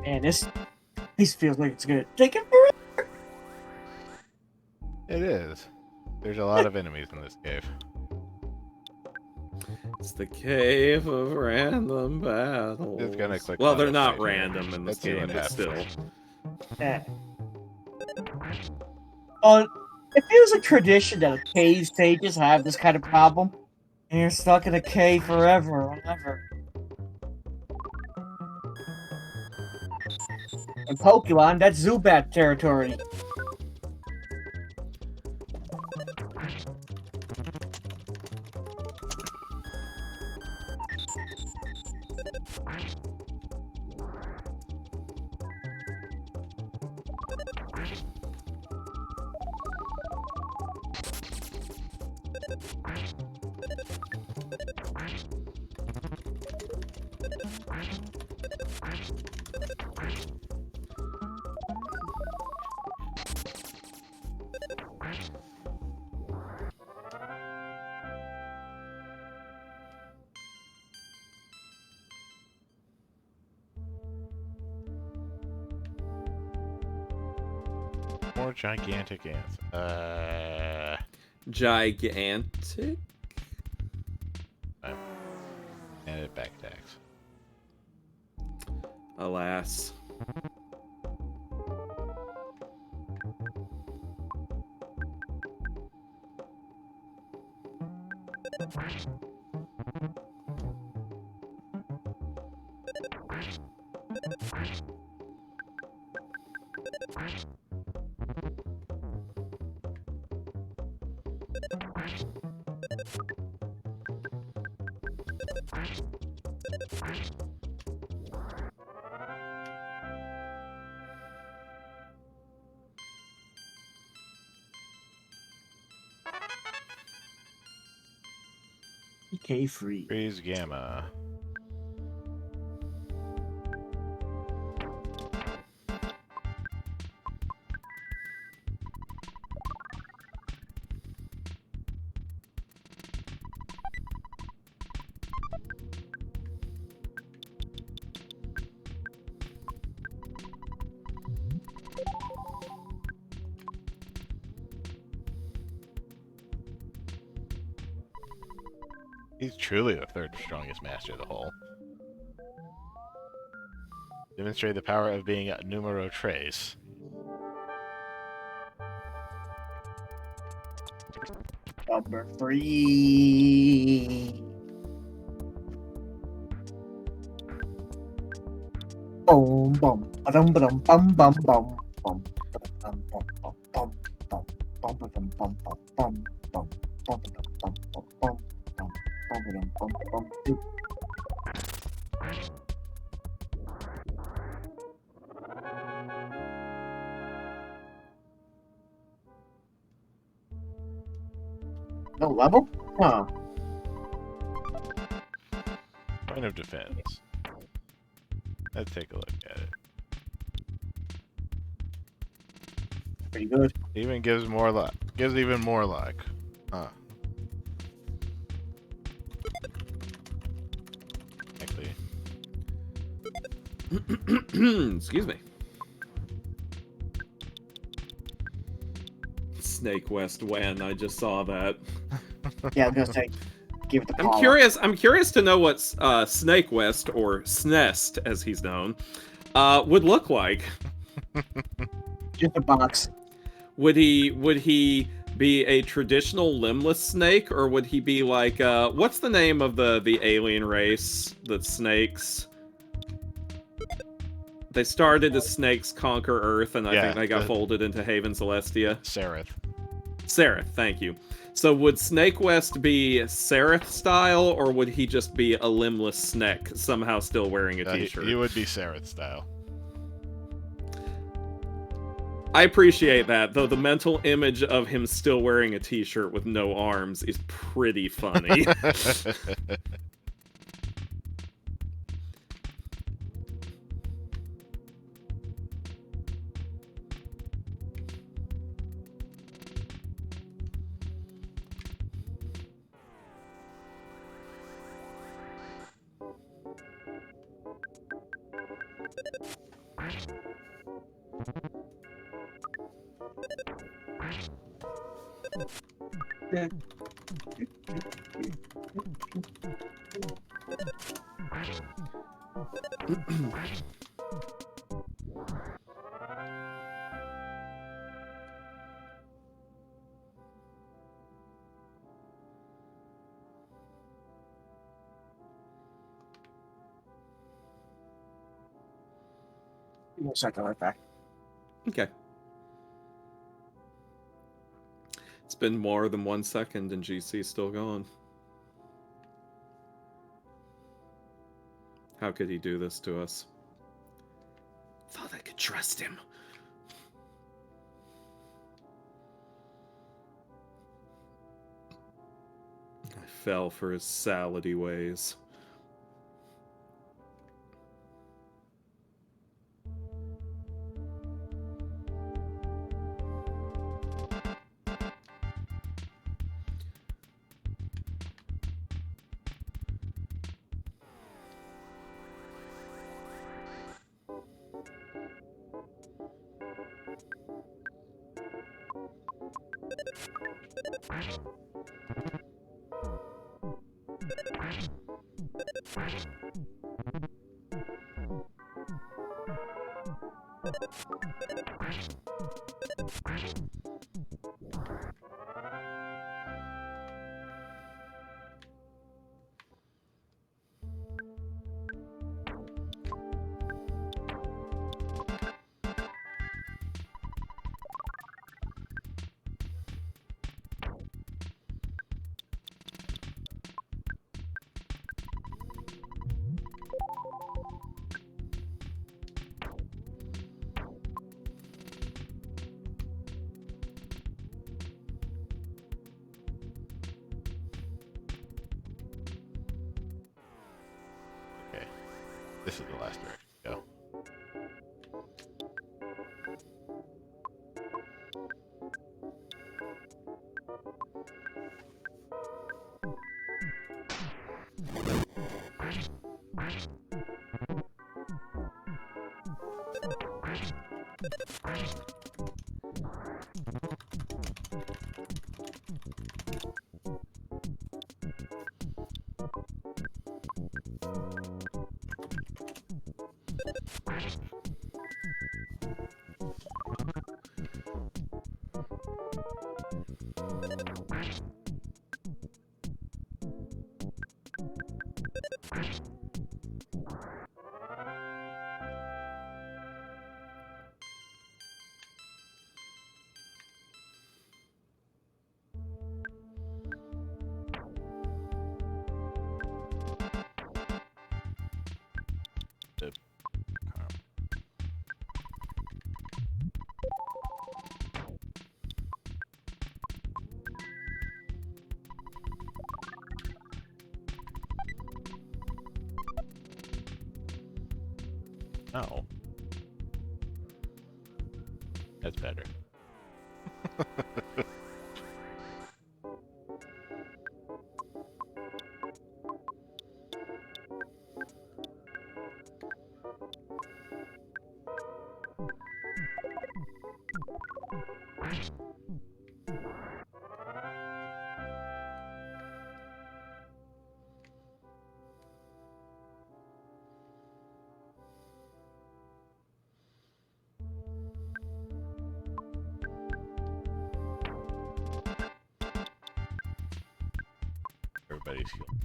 Man, this feels like it's gonna take it forever. It is. There's a lot of enemies in this cave. It's the cave of random battles. Just gonna click well, on they're it not right here. random in this Let's see game, what but happens. still. Yeah. Oh, it feels like tradition that cave stages have this kind of problem. And you're stuck in a cave forever and ever. In Pokemon, that's Zubat territory. More gigantic ants. Gigantic? And back tax. Alas. PK free. Freeze gamma. He's truly the third strongest master of the whole. Demonstrate the power of being a numero tres. Number 3. Boom, boom, ba-dum, ba-dum, bum, bum, bum, bum, bum, bum, bum, bum, bum, bum, ba-dum, bum, bum, bum, bum, bum, ba-dum, bum, bum, bum, bum, ba-dum, bum, bum, bum. No level? Huh. Point of defense. Let's take a look at it. Pretty good. Even gives more luck. Gives even more luck. Huh. Actually, Excuse me. Snake West when I just saw that. Yeah, I was gonna say, give it the I'm power. curious to know what Snake West, or Snest as he's known, would look like. Just a box. Would he be a traditional limbless snake, or would he be like what's the name of the alien race that's snakes? They started as snakes conquer Earth, and I Yeah, think they got folded into Haven Celestia. Seraph. Seraph, thank you. So would Snake West be Seraph style, or would he just be a limbless snake, somehow still wearing a t-shirt? He would be Seraph style. I appreciate that, though the mental image of him still wearing a t-shirt with no arms is pretty funny. Give me a second, right back. Okay. It's been more than 1 second and GC's still gone. How could he do this to us? Thought I could trust him. fell for his salady ways. Okay. This is the last direction to go. The No. That's better. Everybody's healed.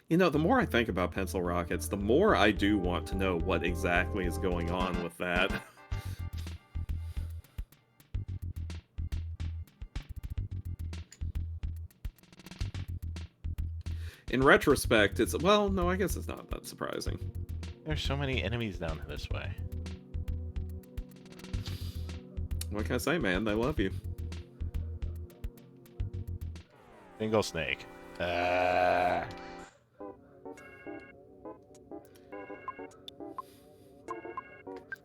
You know, the more I think about pencil rockets, the more I do want to know what exactly is going on with that. In retrospect, it's... well, no, I guess it's not that surprising. There's so many enemies down this way. What can I say, man? They love you. Single snake.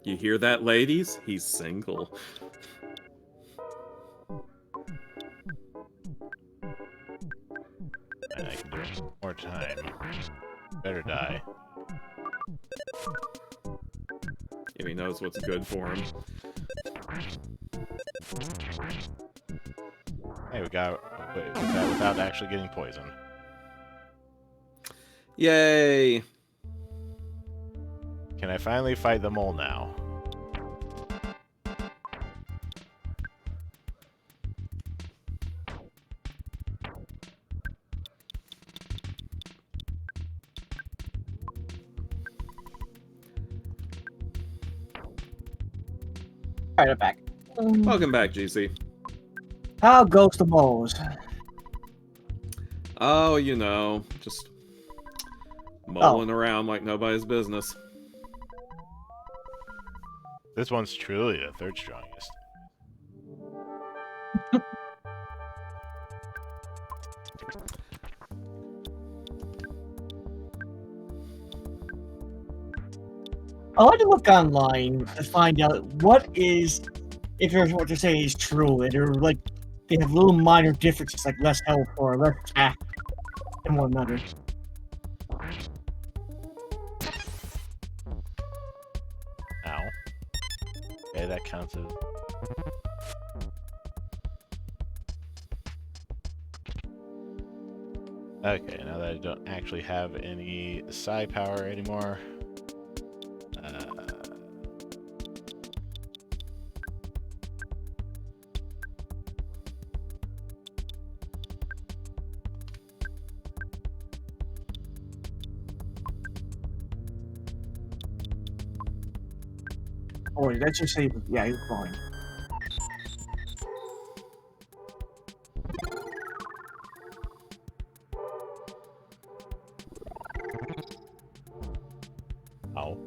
You hear that, ladies? He's single. And I can do it one more time. Better die. If he knows what's good for him. Hey, we got without actually getting poisoned. Yay! Can I finally fight the mole now? Alright, I'm back. Welcome back, GC. How goes the moles? Oh, you know, just mulling around like nobody's business. This one's truly the third strongest. I like to look online to find out what is, if there's what they're saying is true, and they're like, they have little minor differences, like less health or less attack and one another. Ow. Okay, that counts as... Okay, now that I don't actually have any psi power anymore... Oh, that's just say, yeah, he's fine. Ow.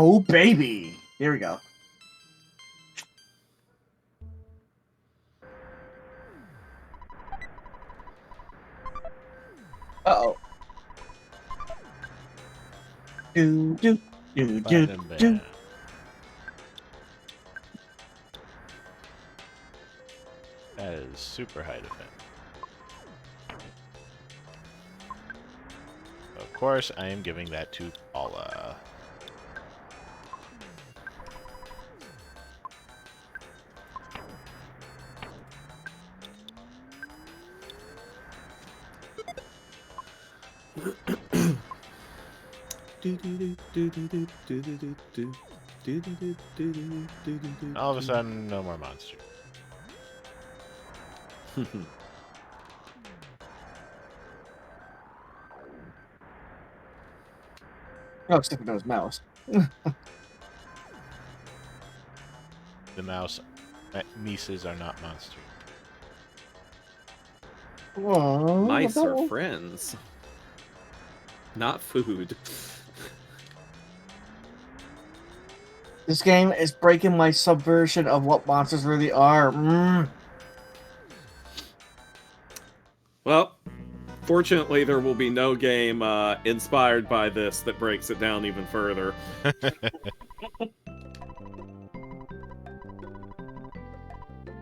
Oh, baby! Here we go. Uh-oh. Do, do, do, do, Platinum do. band. That is super high defense. Of course, I am giving that to Paula. All of a sudden, no more monsters. Oh, except for those mouse. The mouse Mises are not monsters. Aww. Mice are friends. Not food. This game is breaking my subversion of what monsters really are. Well, fortunately, there will be no game inspired by this that breaks it down even further.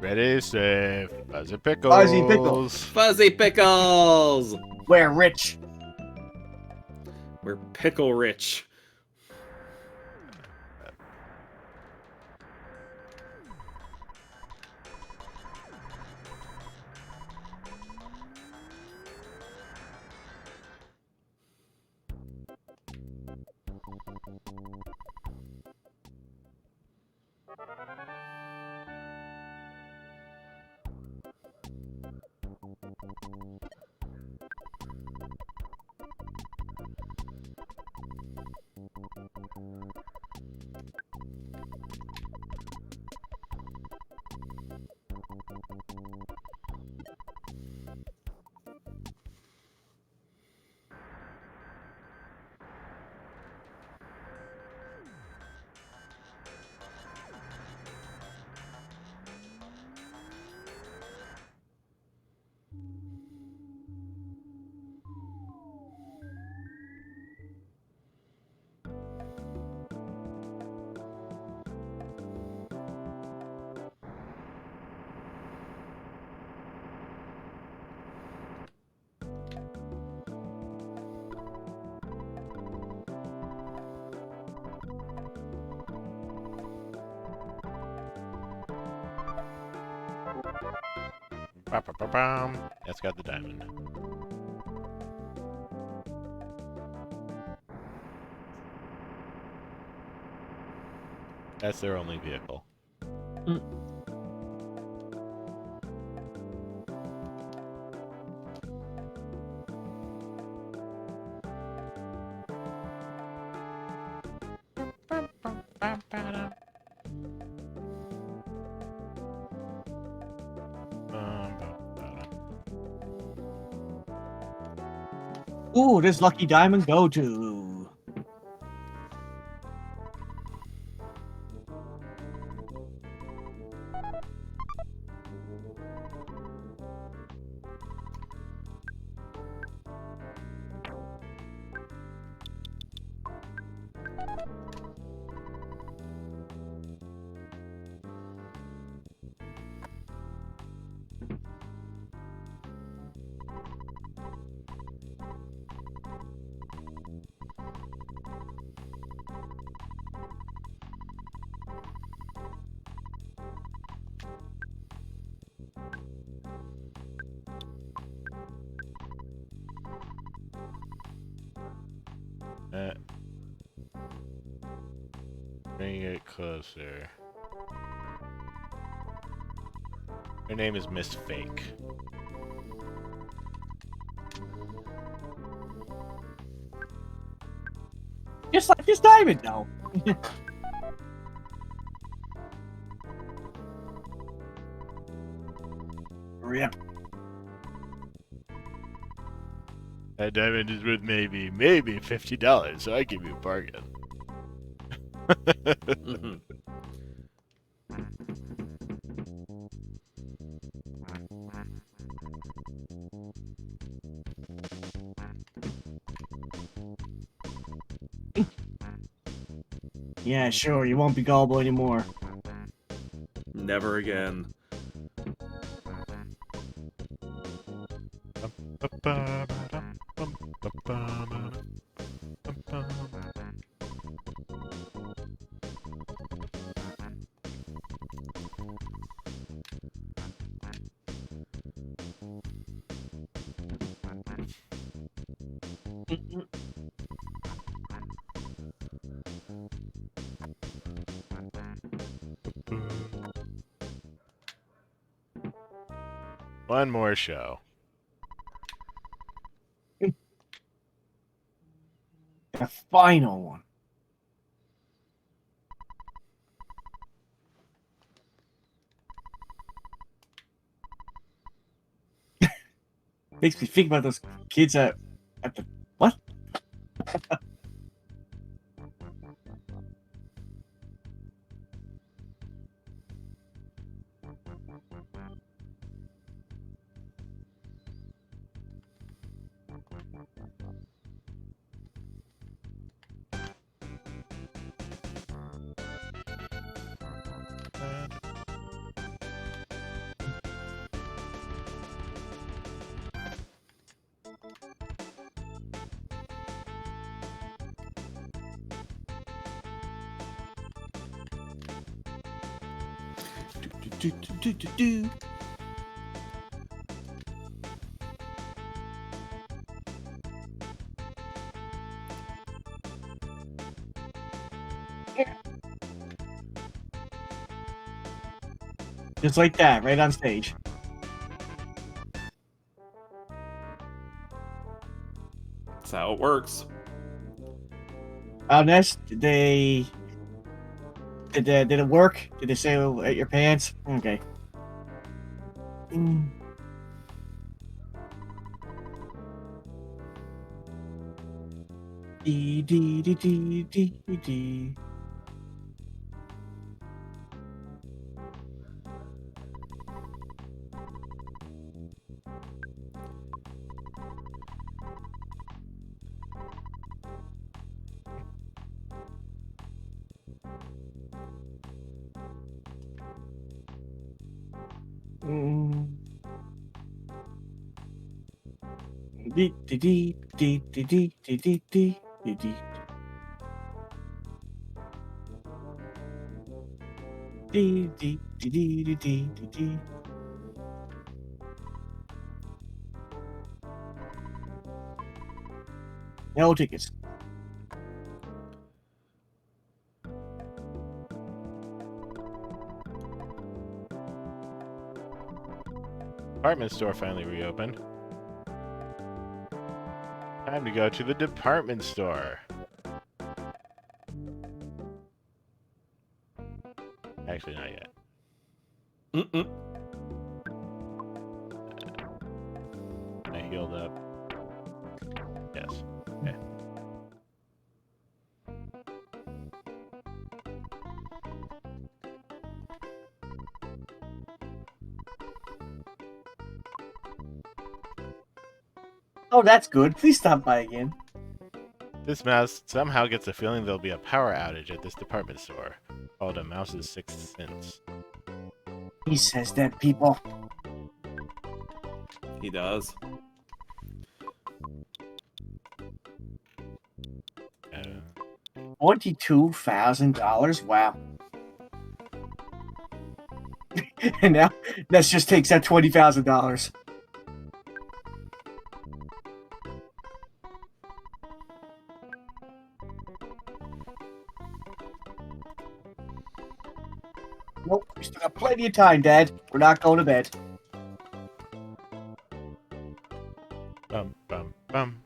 Ready, safe. Fuzzy Pickles. Fuzzy Pickles. Fuzzy Pickles! We're rich. We're pickle rich. Ba-ba-ba-bam. That's got the diamond. That's their only vehicle. Ooh, this lucky diamond go to. Bring it closer. Her name is Miss Fake. Just like this diamond, though. Rip. That diamond is worth maybe $50, so I give you a bargain. Yeah, sure, you won't be gullible anymore. Never again. One more show. The final one. Makes me think about those kids at the what? Just like that, right on stage. That's how it works. Ness, did it work? Did they say at your pants? Okay. Dee dee dee dee dee dee. Dee dee dee dee dee dee dee dee dee dee. Dee dee dee dee dee dee dee dee. No tickets. Department store finally reopened. Time to go to the department store. Actually, not yet. I healed up. Yes. Okay. Oh, that's good. Please stop by again. This mouse somehow gets the feeling there'll be a power outage at this department store, called a mouse's sixth sense. He says that, people. He does. $22,000. Wow. And now that just takes that $20,000. Nope, we still got plenty of time, Dad. We're not going to bed. Bum bum bum.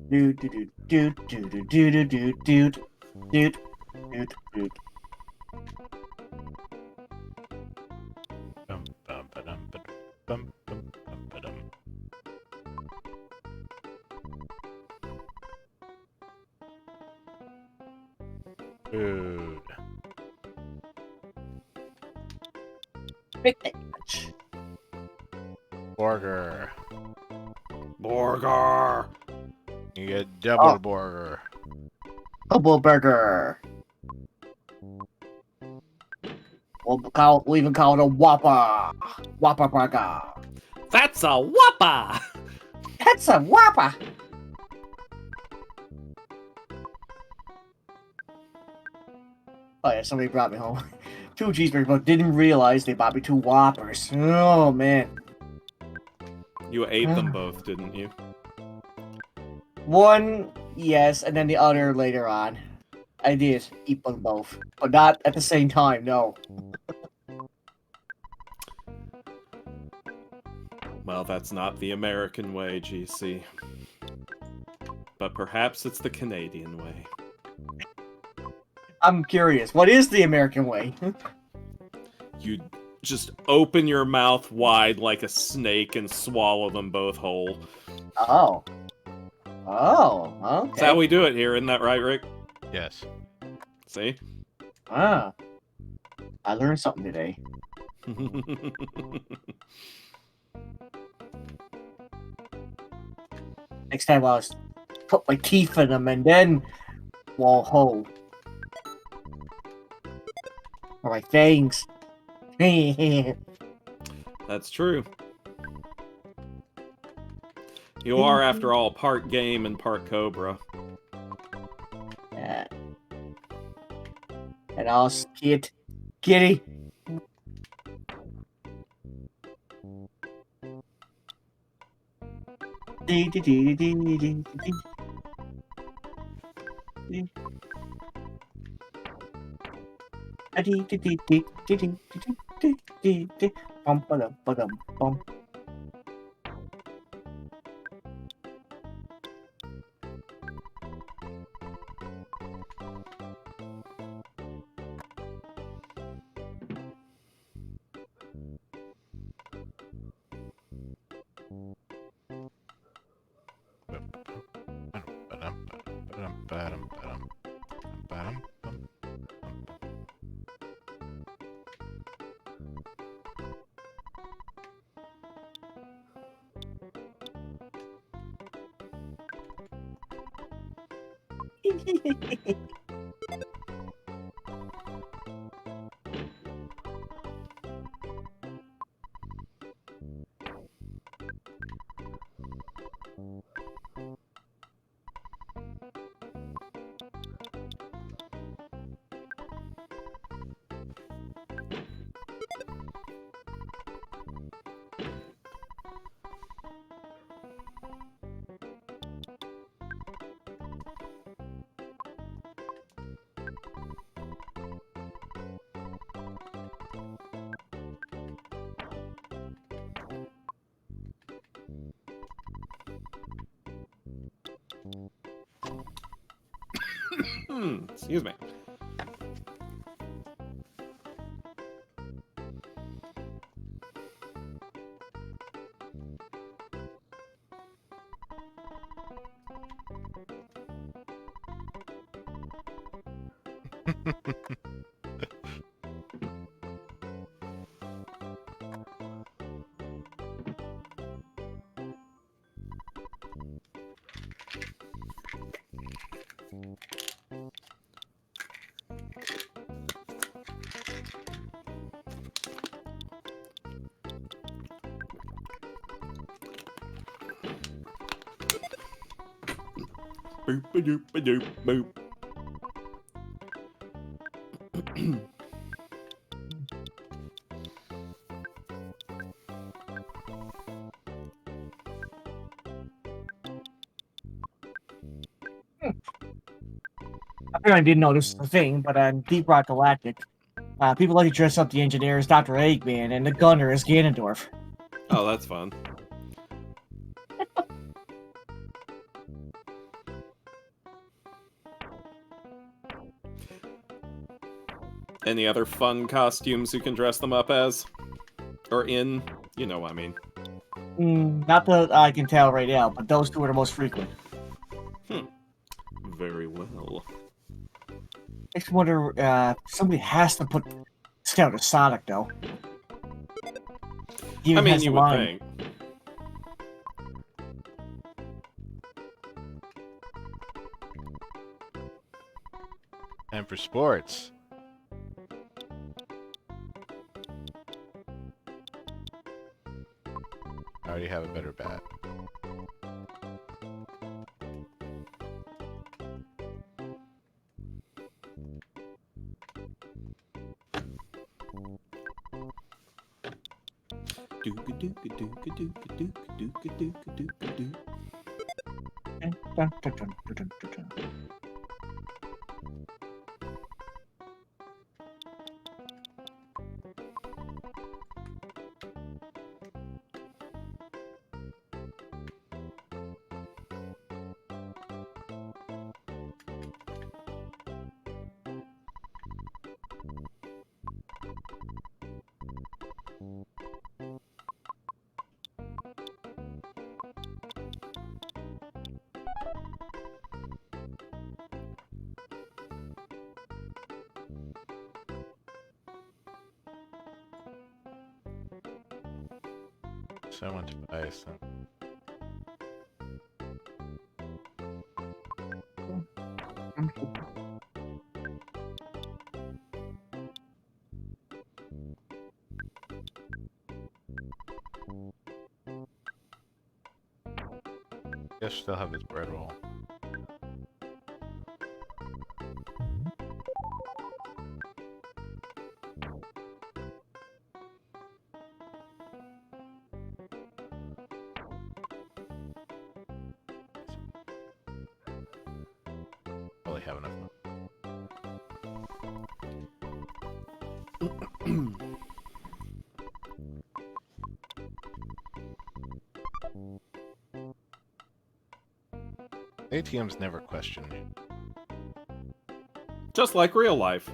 Do do do do do do do do do do do do. Bum bum ba-dum ba-dum bum bum bum ba-dum. Food. Picnic lunch. Burger. Burger. You get double burger. Double burger. We'll even call it a Whopper. Whopper burger. That's a Whopper. That's a Whopper. Oh yeah, somebody brought me home 2 cheeseburgers, but didn't realize they bought me 2 Whoppers. Oh man. You ate them both, didn't you? One, yes, and then the other later on. I did eat them both, but not at the same time, no. Well, that's not the American way, GC. But perhaps it's the Canadian way. I'm curious, what is the American way? You just open your mouth wide like a snake and swallow them both whole. Oh. Oh, okay. That's how we do it here, isn't that right, Rick? Yes. See? Ah. I learned something today. Next time I'll put my teeth in them and then wall hole. Or my fangs. That's true. You are, after all, part game and part Cobra. Yeah. And I'll kitty. Excuse me. Boop a doop a doop boop. Apparently, I didn't know this was a thing, but on Deep Rock Galactic, people like to dress up the engineer as Dr. Eggman and the gunner as Ganondorf. Oh, that's fun. Any other fun costumes you can dress them up as? Or in? You know what I mean. Not that I can tell right now, but those two are the most frequent. Very well. Makes me wonder, somebody has to put Scout as Sonic, though. He I even mean, has you the would line. think. And for sports. I already have a better bat. Dooka-dooka-dooka-dooka-dooka-dooka-dooka-doo. Dun, dun, dun, dun, dun, dun, dun. So I want to buy some. Guess still have his bread roll. have enough. ATMs never question you. Just like real life.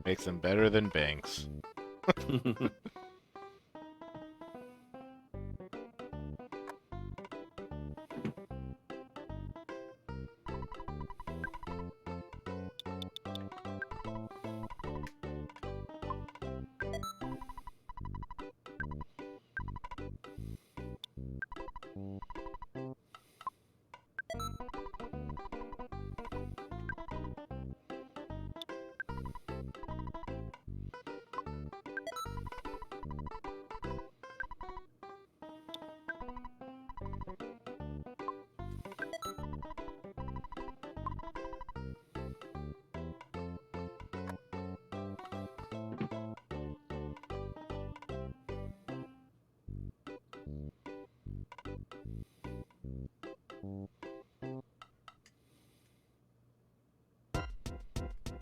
Makes them better than banks.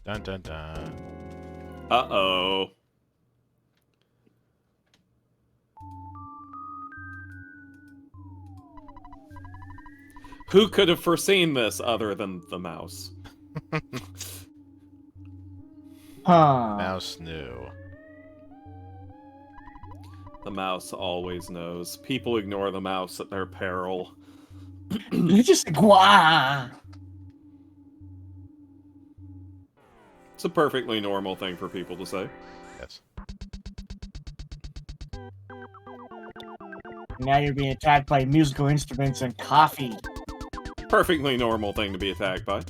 Dun dun dun. Uh-oh. Who could have foreseen this other than the mouse? Huh. Mouse knew. The mouse always knows. People ignore the mouse at their peril. You just wah. It's a perfectly normal thing for people to say. Yes. Now you're being attacked by musical instruments and coffee. Perfectly normal thing to be attacked by.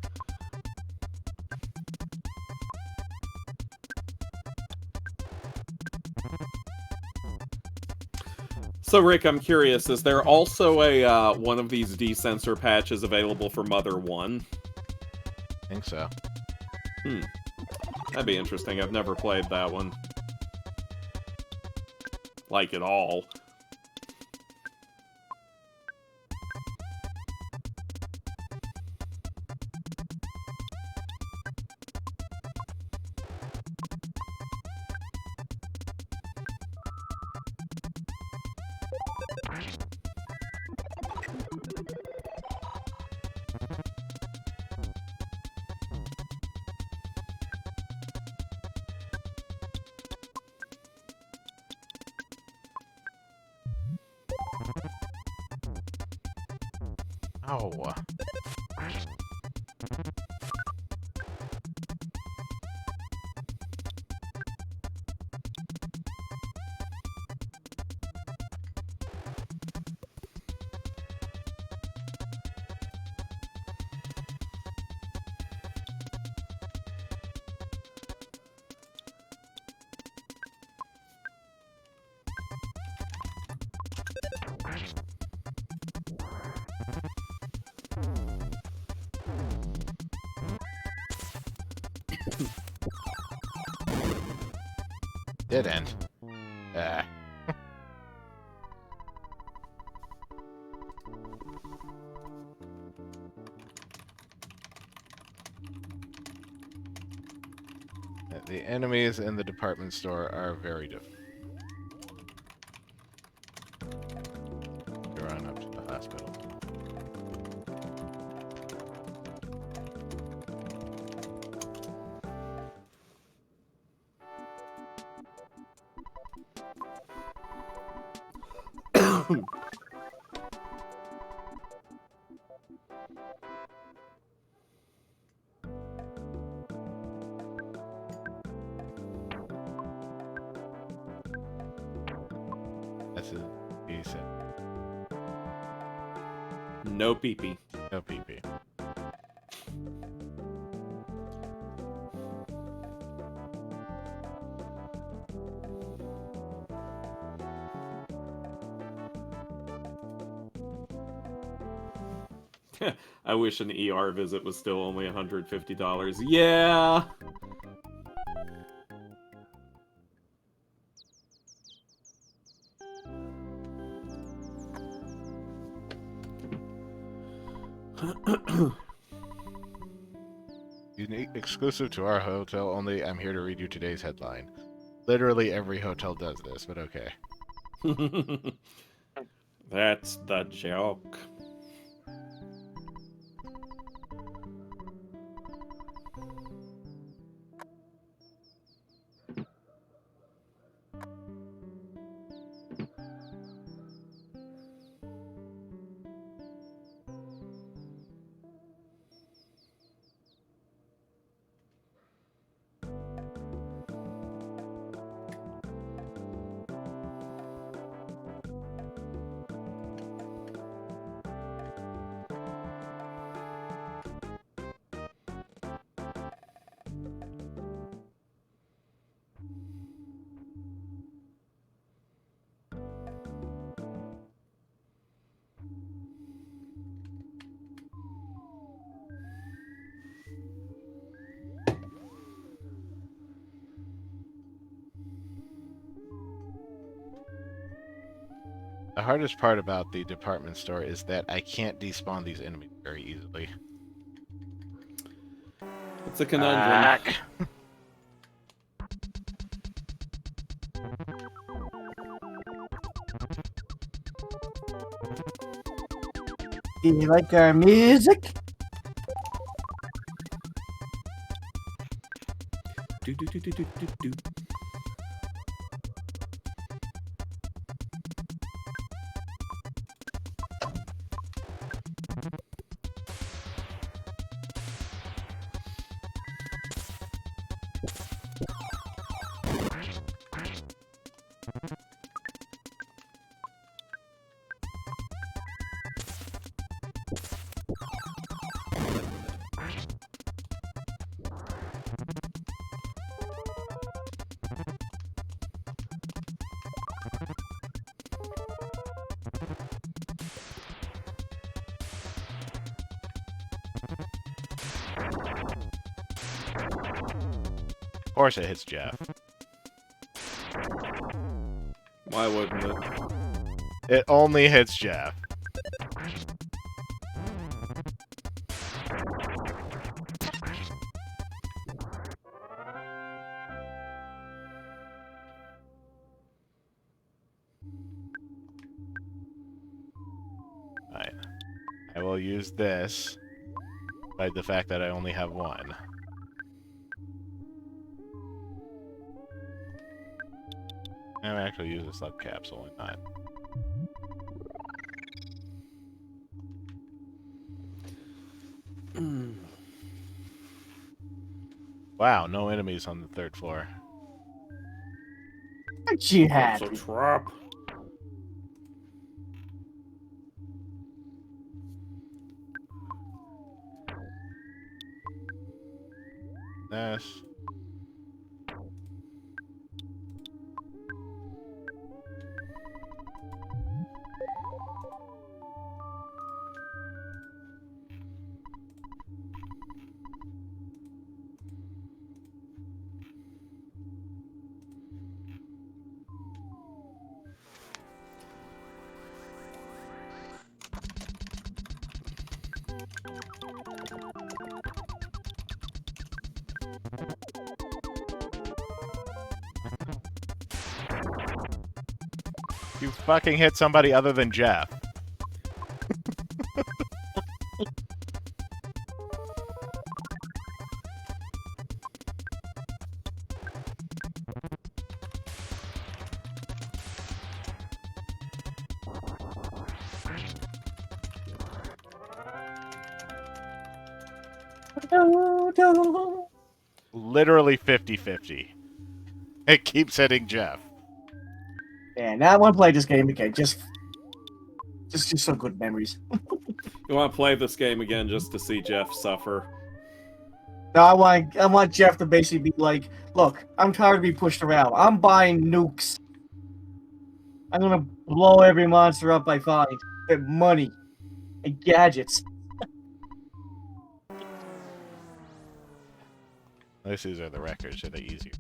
So, Rick, I'm curious, is there also a one of these desensor patches available for Mother 1? I think so. That'd be interesting. I've never played that one. Like, at all. Ow. Dead end. Ah. The enemies in the department store are very different. You're on up to the hospital. That's a he said. No pee-pee. No PP. I wish an ER visit was still only $150. Yeah! Unique, exclusive to our hotel only. I'm here to read you today's headline. Literally every hotel does this, but okay. That's the joke. The hardest part about the department store is that I can't despawn these enemies very easily. It's a conundrum. Back. Do you like our music? Do, do, do, do, do, do, do. Of course it hits Jeff. Why wouldn't it? It only hits Jeff. Alright. I will use this, despite the fact that I only have one. I'm actually use a sub capsule and not. Wow, no enemies on the 3rd floor. Aren't you That's a happy? trap. This. You fucking hit somebody other than Jeff. Literally 50-50. It keeps hitting Jeff. Yeah, now I want to play this game again. Just some good memories. You want to play this game again just to see Jeff suffer? No, I want Jeff to basically be like, look, I'm tired of being pushed around. I'm buying nukes. I'm gonna blow every monster up I find. Get money and gadgets. At least these are the records, so they're easier.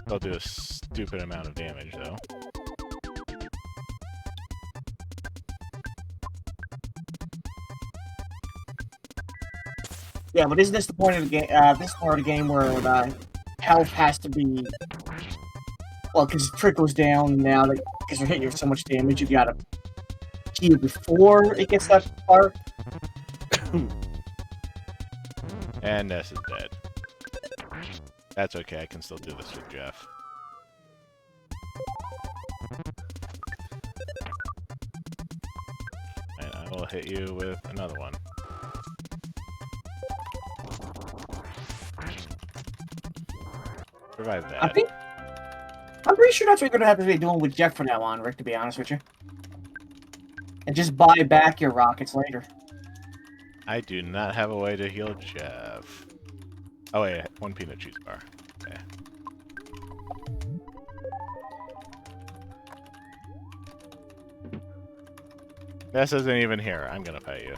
They'll do a stupid amount of damage, though. Yeah, but isn't this the point of the game? This part of the game where health has to be well, because it trickles down now that because you're hitting you with so much damage, you gotta heal before it gets that far. And Ness is dead. That's okay, I can still do this with Jeff. And I will hit you with another one. Survive that. I'm pretty sure that's what you're gonna have to be doing with Jeff from now on, Rick. To be honest with you, and just buy back your rockets later. I do not have a way to heal Jeff. Oh wait, 1 peanut cheese bar. Okay. Ness isn't even here. I'm gonna fight you.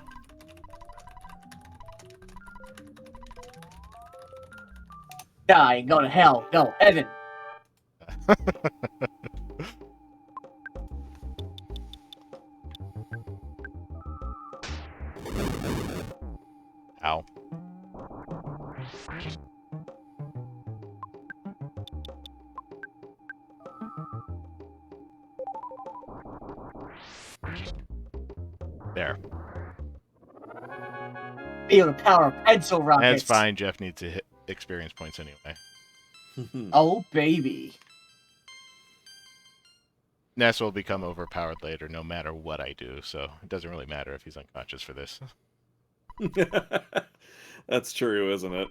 Die, go to hell, go heaven. Ow. There. Feel the power of pencil rockets. That's fine. Jeff needs to hit experience points anyway. Oh, baby. Ness will become overpowered later no matter what I do, so it doesn't really matter if he's unconscious for this. That's true, isn't it?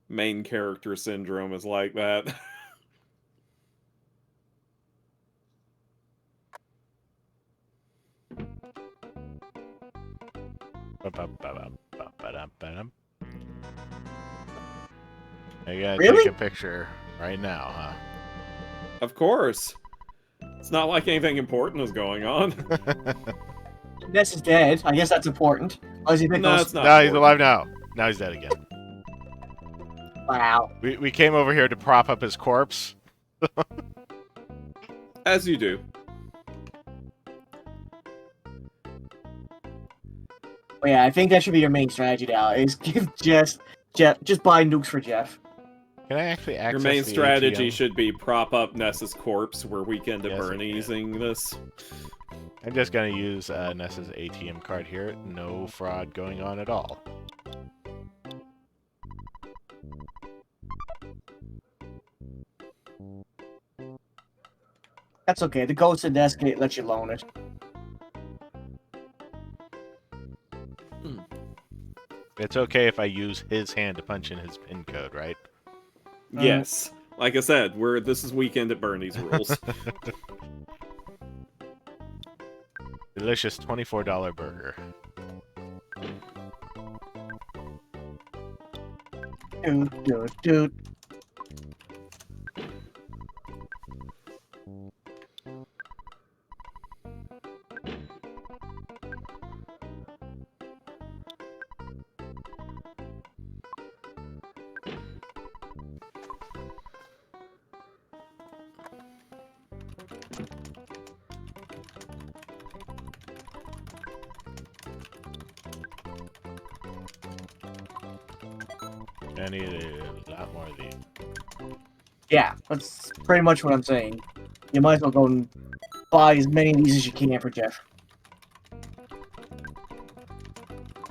Main character syndrome is like that. You gotta Really? take a picture right now, huh? Of course. It's not like anything important is going on. Ness is dead. I guess that's important. Or does he think No, those- it's not. No, he's alive important. now. Now he's dead again. Wow. We came over here to prop up his corpse. As you do. Well, yeah, I think that should be your main strategy now. Is give Jeff just buy nukes for Jeff. Can I actually access Your main the strategy ATM? should be prop up Ness's corpse where Weekend at Yes, it Bernie'sing this. I'm just gonna use Ness's ATM card here. No fraud going on at all. That's okay. The ghost in Ness gate lets you loan it. It's okay if I use his hand to punch in his PIN code, right? Yes. Like I said, this is Weekend at Bernie's rules. Delicious $24 burger. Dude. I need a lot more of these. Yeah, that's pretty much what I'm saying. You might as well go and buy as many of these as you can for Jeff.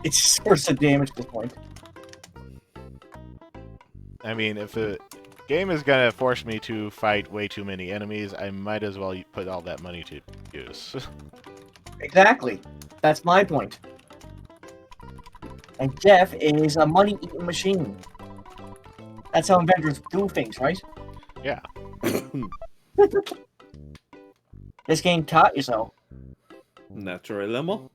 It's just worth the damage at this point. I mean, if the game is gonna force me to fight way too many enemies, I might as well put all that money to use. Exactly. That's my point. And Jeff is a money-eating machine. That's how inventors do things, right? Yeah. This game taught you so. Naturally.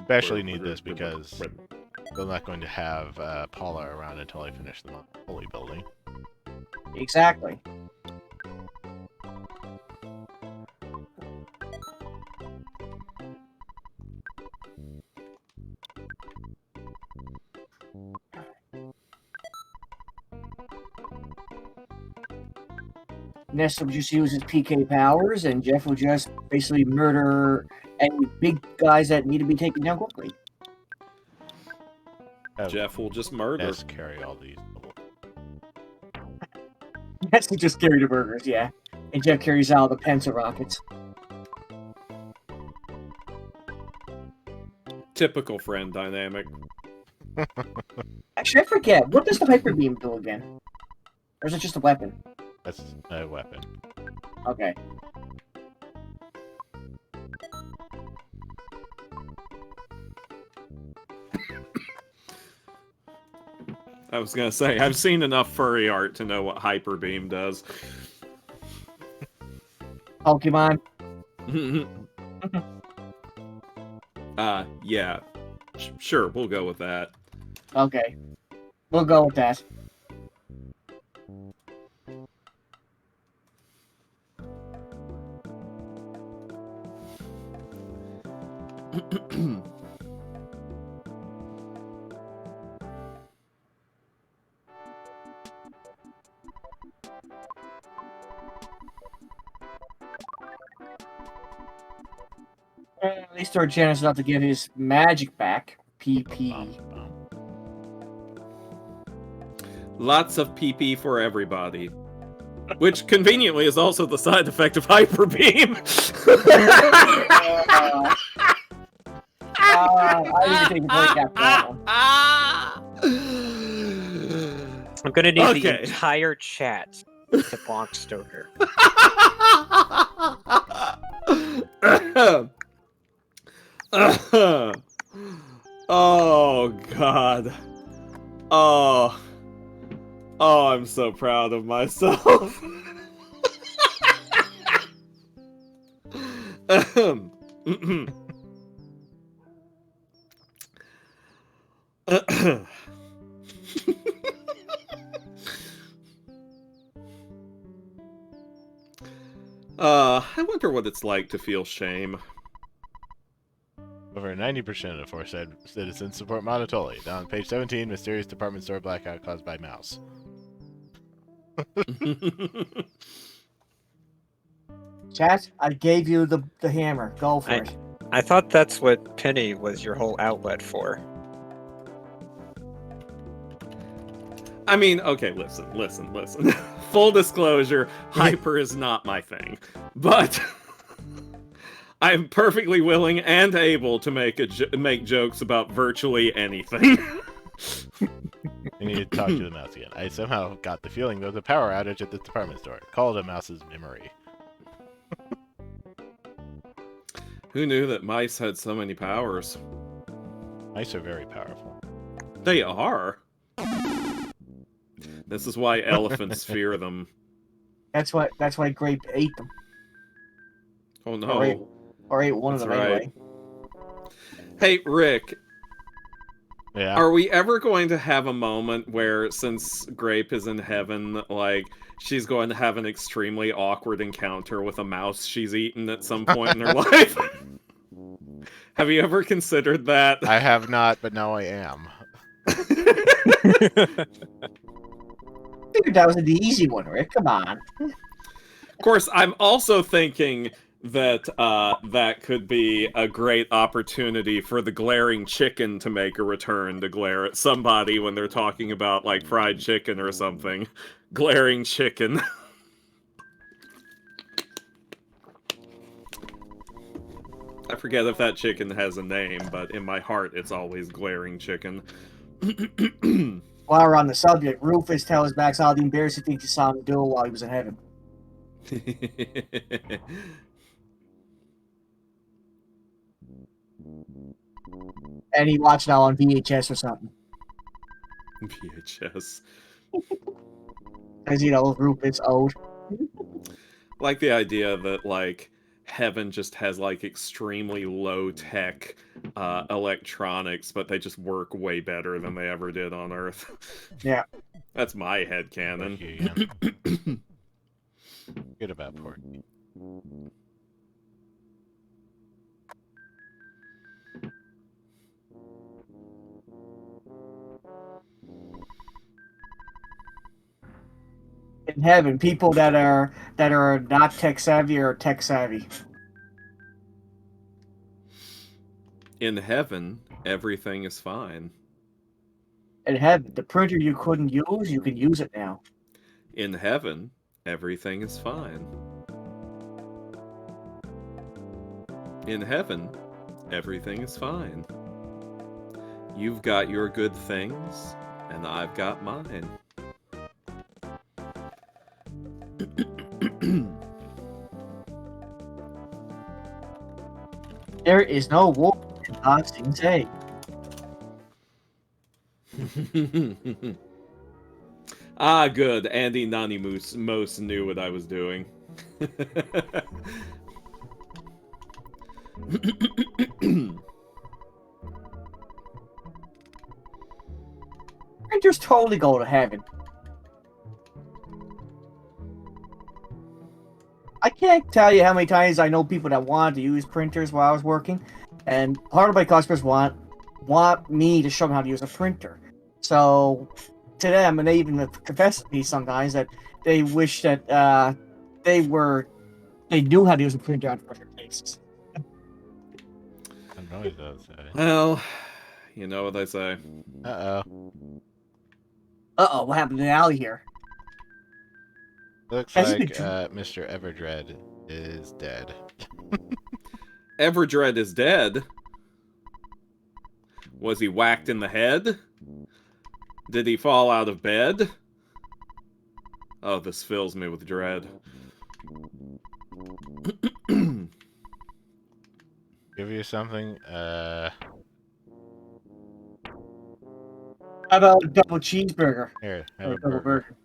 Especially need this because I'm not going to have Paula around until I finish the Holy building. Exactly. Nessa would just use his PK powers, and Jeff would just basically murder any big guys that need to be taken down quickly. Jeff will just murder. Ness carry all these. Nessa just carry the burgers, yeah. And Jeff carries out the pencil rockets. Typical friend dynamic. Actually, I forget. What does the hyper beam do again? Or is it just a weapon? That's a weapon. Okay. I was gonna say, I've seen enough furry art to know what Hyper Beam does. Pokemon. Yeah. Sure, we'll go with that. Okay. We'll go with that. At least our Janus enough to get his magic back. PP. Lots of PP for everybody. Which, conveniently, is also the side effect of Hyper Beam. I need to take a break after that one. I'm gonna need the Okay. entire chat to bonk Stoker. Oh, God. Oh, I'm so proud of myself. I wonder what it's like to feel shame. Over 90% of Force citizens support Monotoli. Down on page 17, mysterious department store blackout caused by mouse. Chat, I gave you the hammer. Go for it. I thought that's what Penny was your whole outlet for. I mean, okay, listen. Full disclosure, Hyper is not my thing. But I'm perfectly willing and able to make jokes about virtually anything. I need to talk to the mouse again. I somehow got the feeling there was a power outage at this department store. Called a mouse's memory. Who knew that mice had so many powers? Mice are very powerful. They are. This is why elephants fear them. That's why Grape ate them. Oh no. Or ate one That's of them right. anyway. Hey, Rick, Yeah. are we ever going to have a moment where, since Grape is in heaven, like, she's going to have an extremely awkward encounter with a mouse she's eaten at some point in her life? Have you ever considered that? I have not, but now I am. Figured that was the easy one, Rick. Come on. Of course, I'm also thinking that that could be a great opportunity for the glaring chicken to make a return to glare at somebody when they're talking about, like, fried chicken or something. Glaring chicken. I forget if that chicken has a name, but in my heart it's always glaring chicken. While we're on the subject, Rufus tells Max all the embarrassing things he saw him do while he was in heaven. And he watched it all on VHS or something. VHS. Because, Rufus owed. Like the idea that, like, heaven just has, like, extremely low-tech electronics, but they just work way better than they ever did on Earth. Yeah. That's my headcanon. Good about Porky. In heaven, people that are not tech savvy are tech savvy. In heaven, everything is fine. In heaven, the printer you couldn't use, you can use it now. In heaven, everything is fine. In heaven, everything is fine. You've got your good things, and I've got mine. There is no war in Boxing Day. Ah, good. Andy Nani most knew what I was doing. Printers totally go to heaven. I can't tell you how many times I know people that wanted to use printers while I was working, and part of my customers want me to show them how to use a printer. So to them, and they even confess to me sometimes that they wish that they knew how to use a printer on a printer basis. What noise does that? Well, you know what I say. Uh-oh, what happened in the alley here? Looks Has he like been Mr. Everdread is dead. Everdread is dead. Was he whacked in the head? Did he fall out of bed? Oh, this fills me with dread. Give you something? How about a double cheeseburger? Here, have Or a a double burger. burger.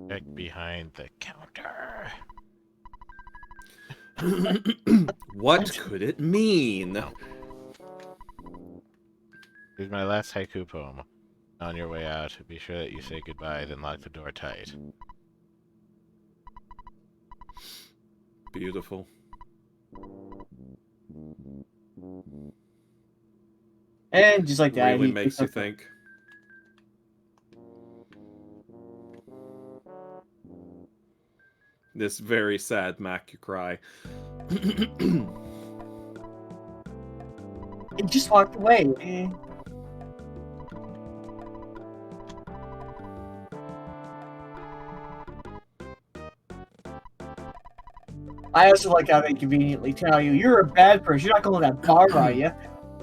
Check behind the counter. What could it mean? Here's my last haiku poem. On your way out, be sure that you say goodbye, then lock the door tight. Beautiful. And just like that, Really he makes you think. This very sad Mac you cry. he just walked away. I also like how they conveniently tell you, you're a bad person, you're not going to that bar, are you?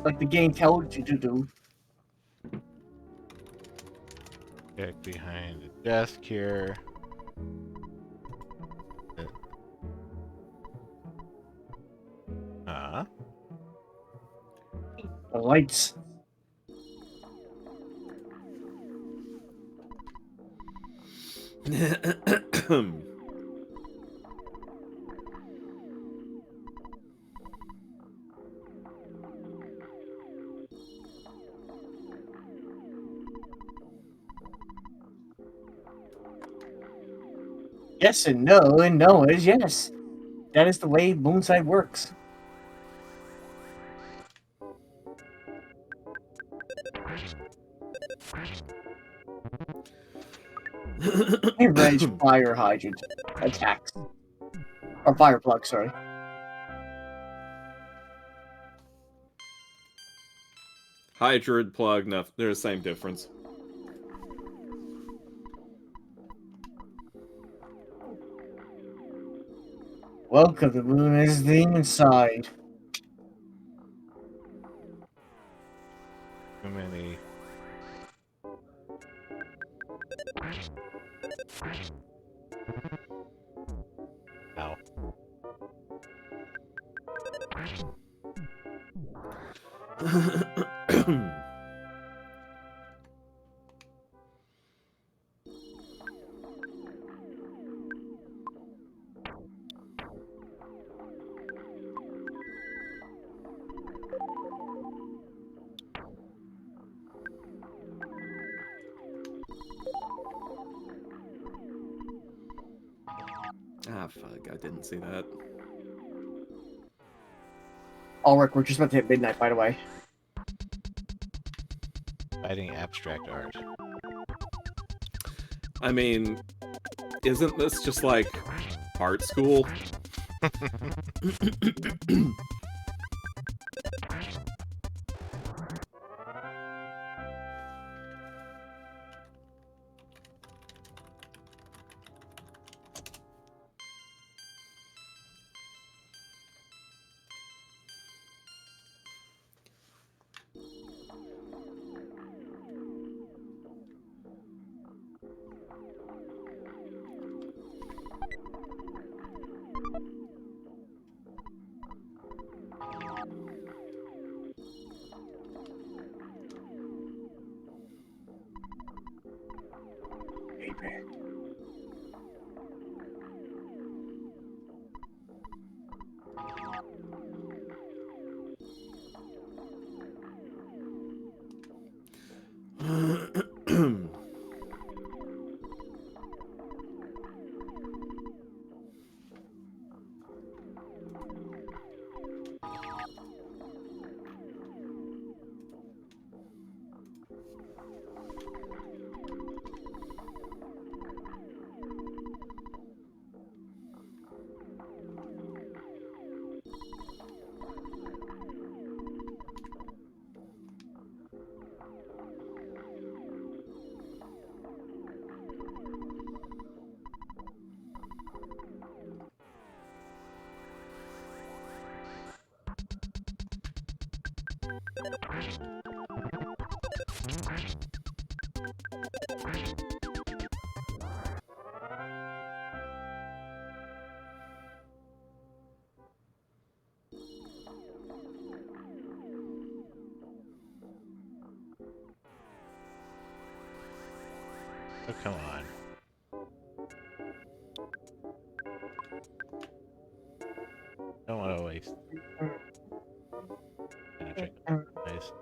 Like the game told you to do. Check behind the desk here. Huh? The lights. Yes and no is yes. That is the way Moonside works. Hey, Reg, fire hydrant attacks. Or fire plug, sorry. Hydrid plug, no, they're the same difference. Welcome to Moon is the inside. Too many. Ow. fuck, I didn't see that. Ulrich, we're just about to hit midnight, by the way. Fighting abstract art. I mean, isn't this just like art school? Oh, come on. Don't want to waste. Magic. Nice.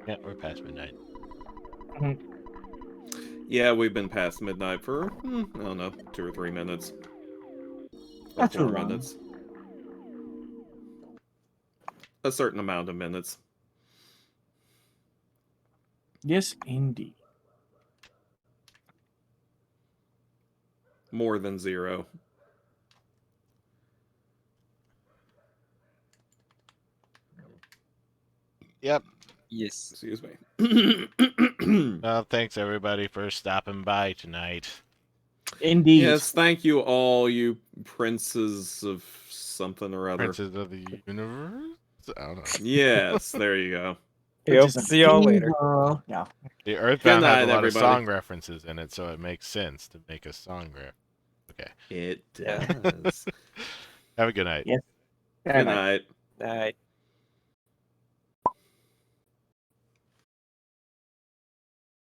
Yeah, we're past midnight. Yeah, we've been past midnight for, I don't know, 2 or 3 minutes. Or Not too 4 long. minutes. A certain amount of minutes. Yes, indeed. More than 0. Yep. Yes. Excuse me. Well, thanks everybody for stopping by tonight. Indeed. Yes, thank you all, you princes of something or other. Princes of the universe? I don't know. Yes, there you go. Yep. Which is See y'all later. evil. No. The Good EarthBound night, has a lot everybody. of song references in it, so it makes sense to make a song ref. Okay. It Yeah. does. Have a good night. Yes. Good night. Night.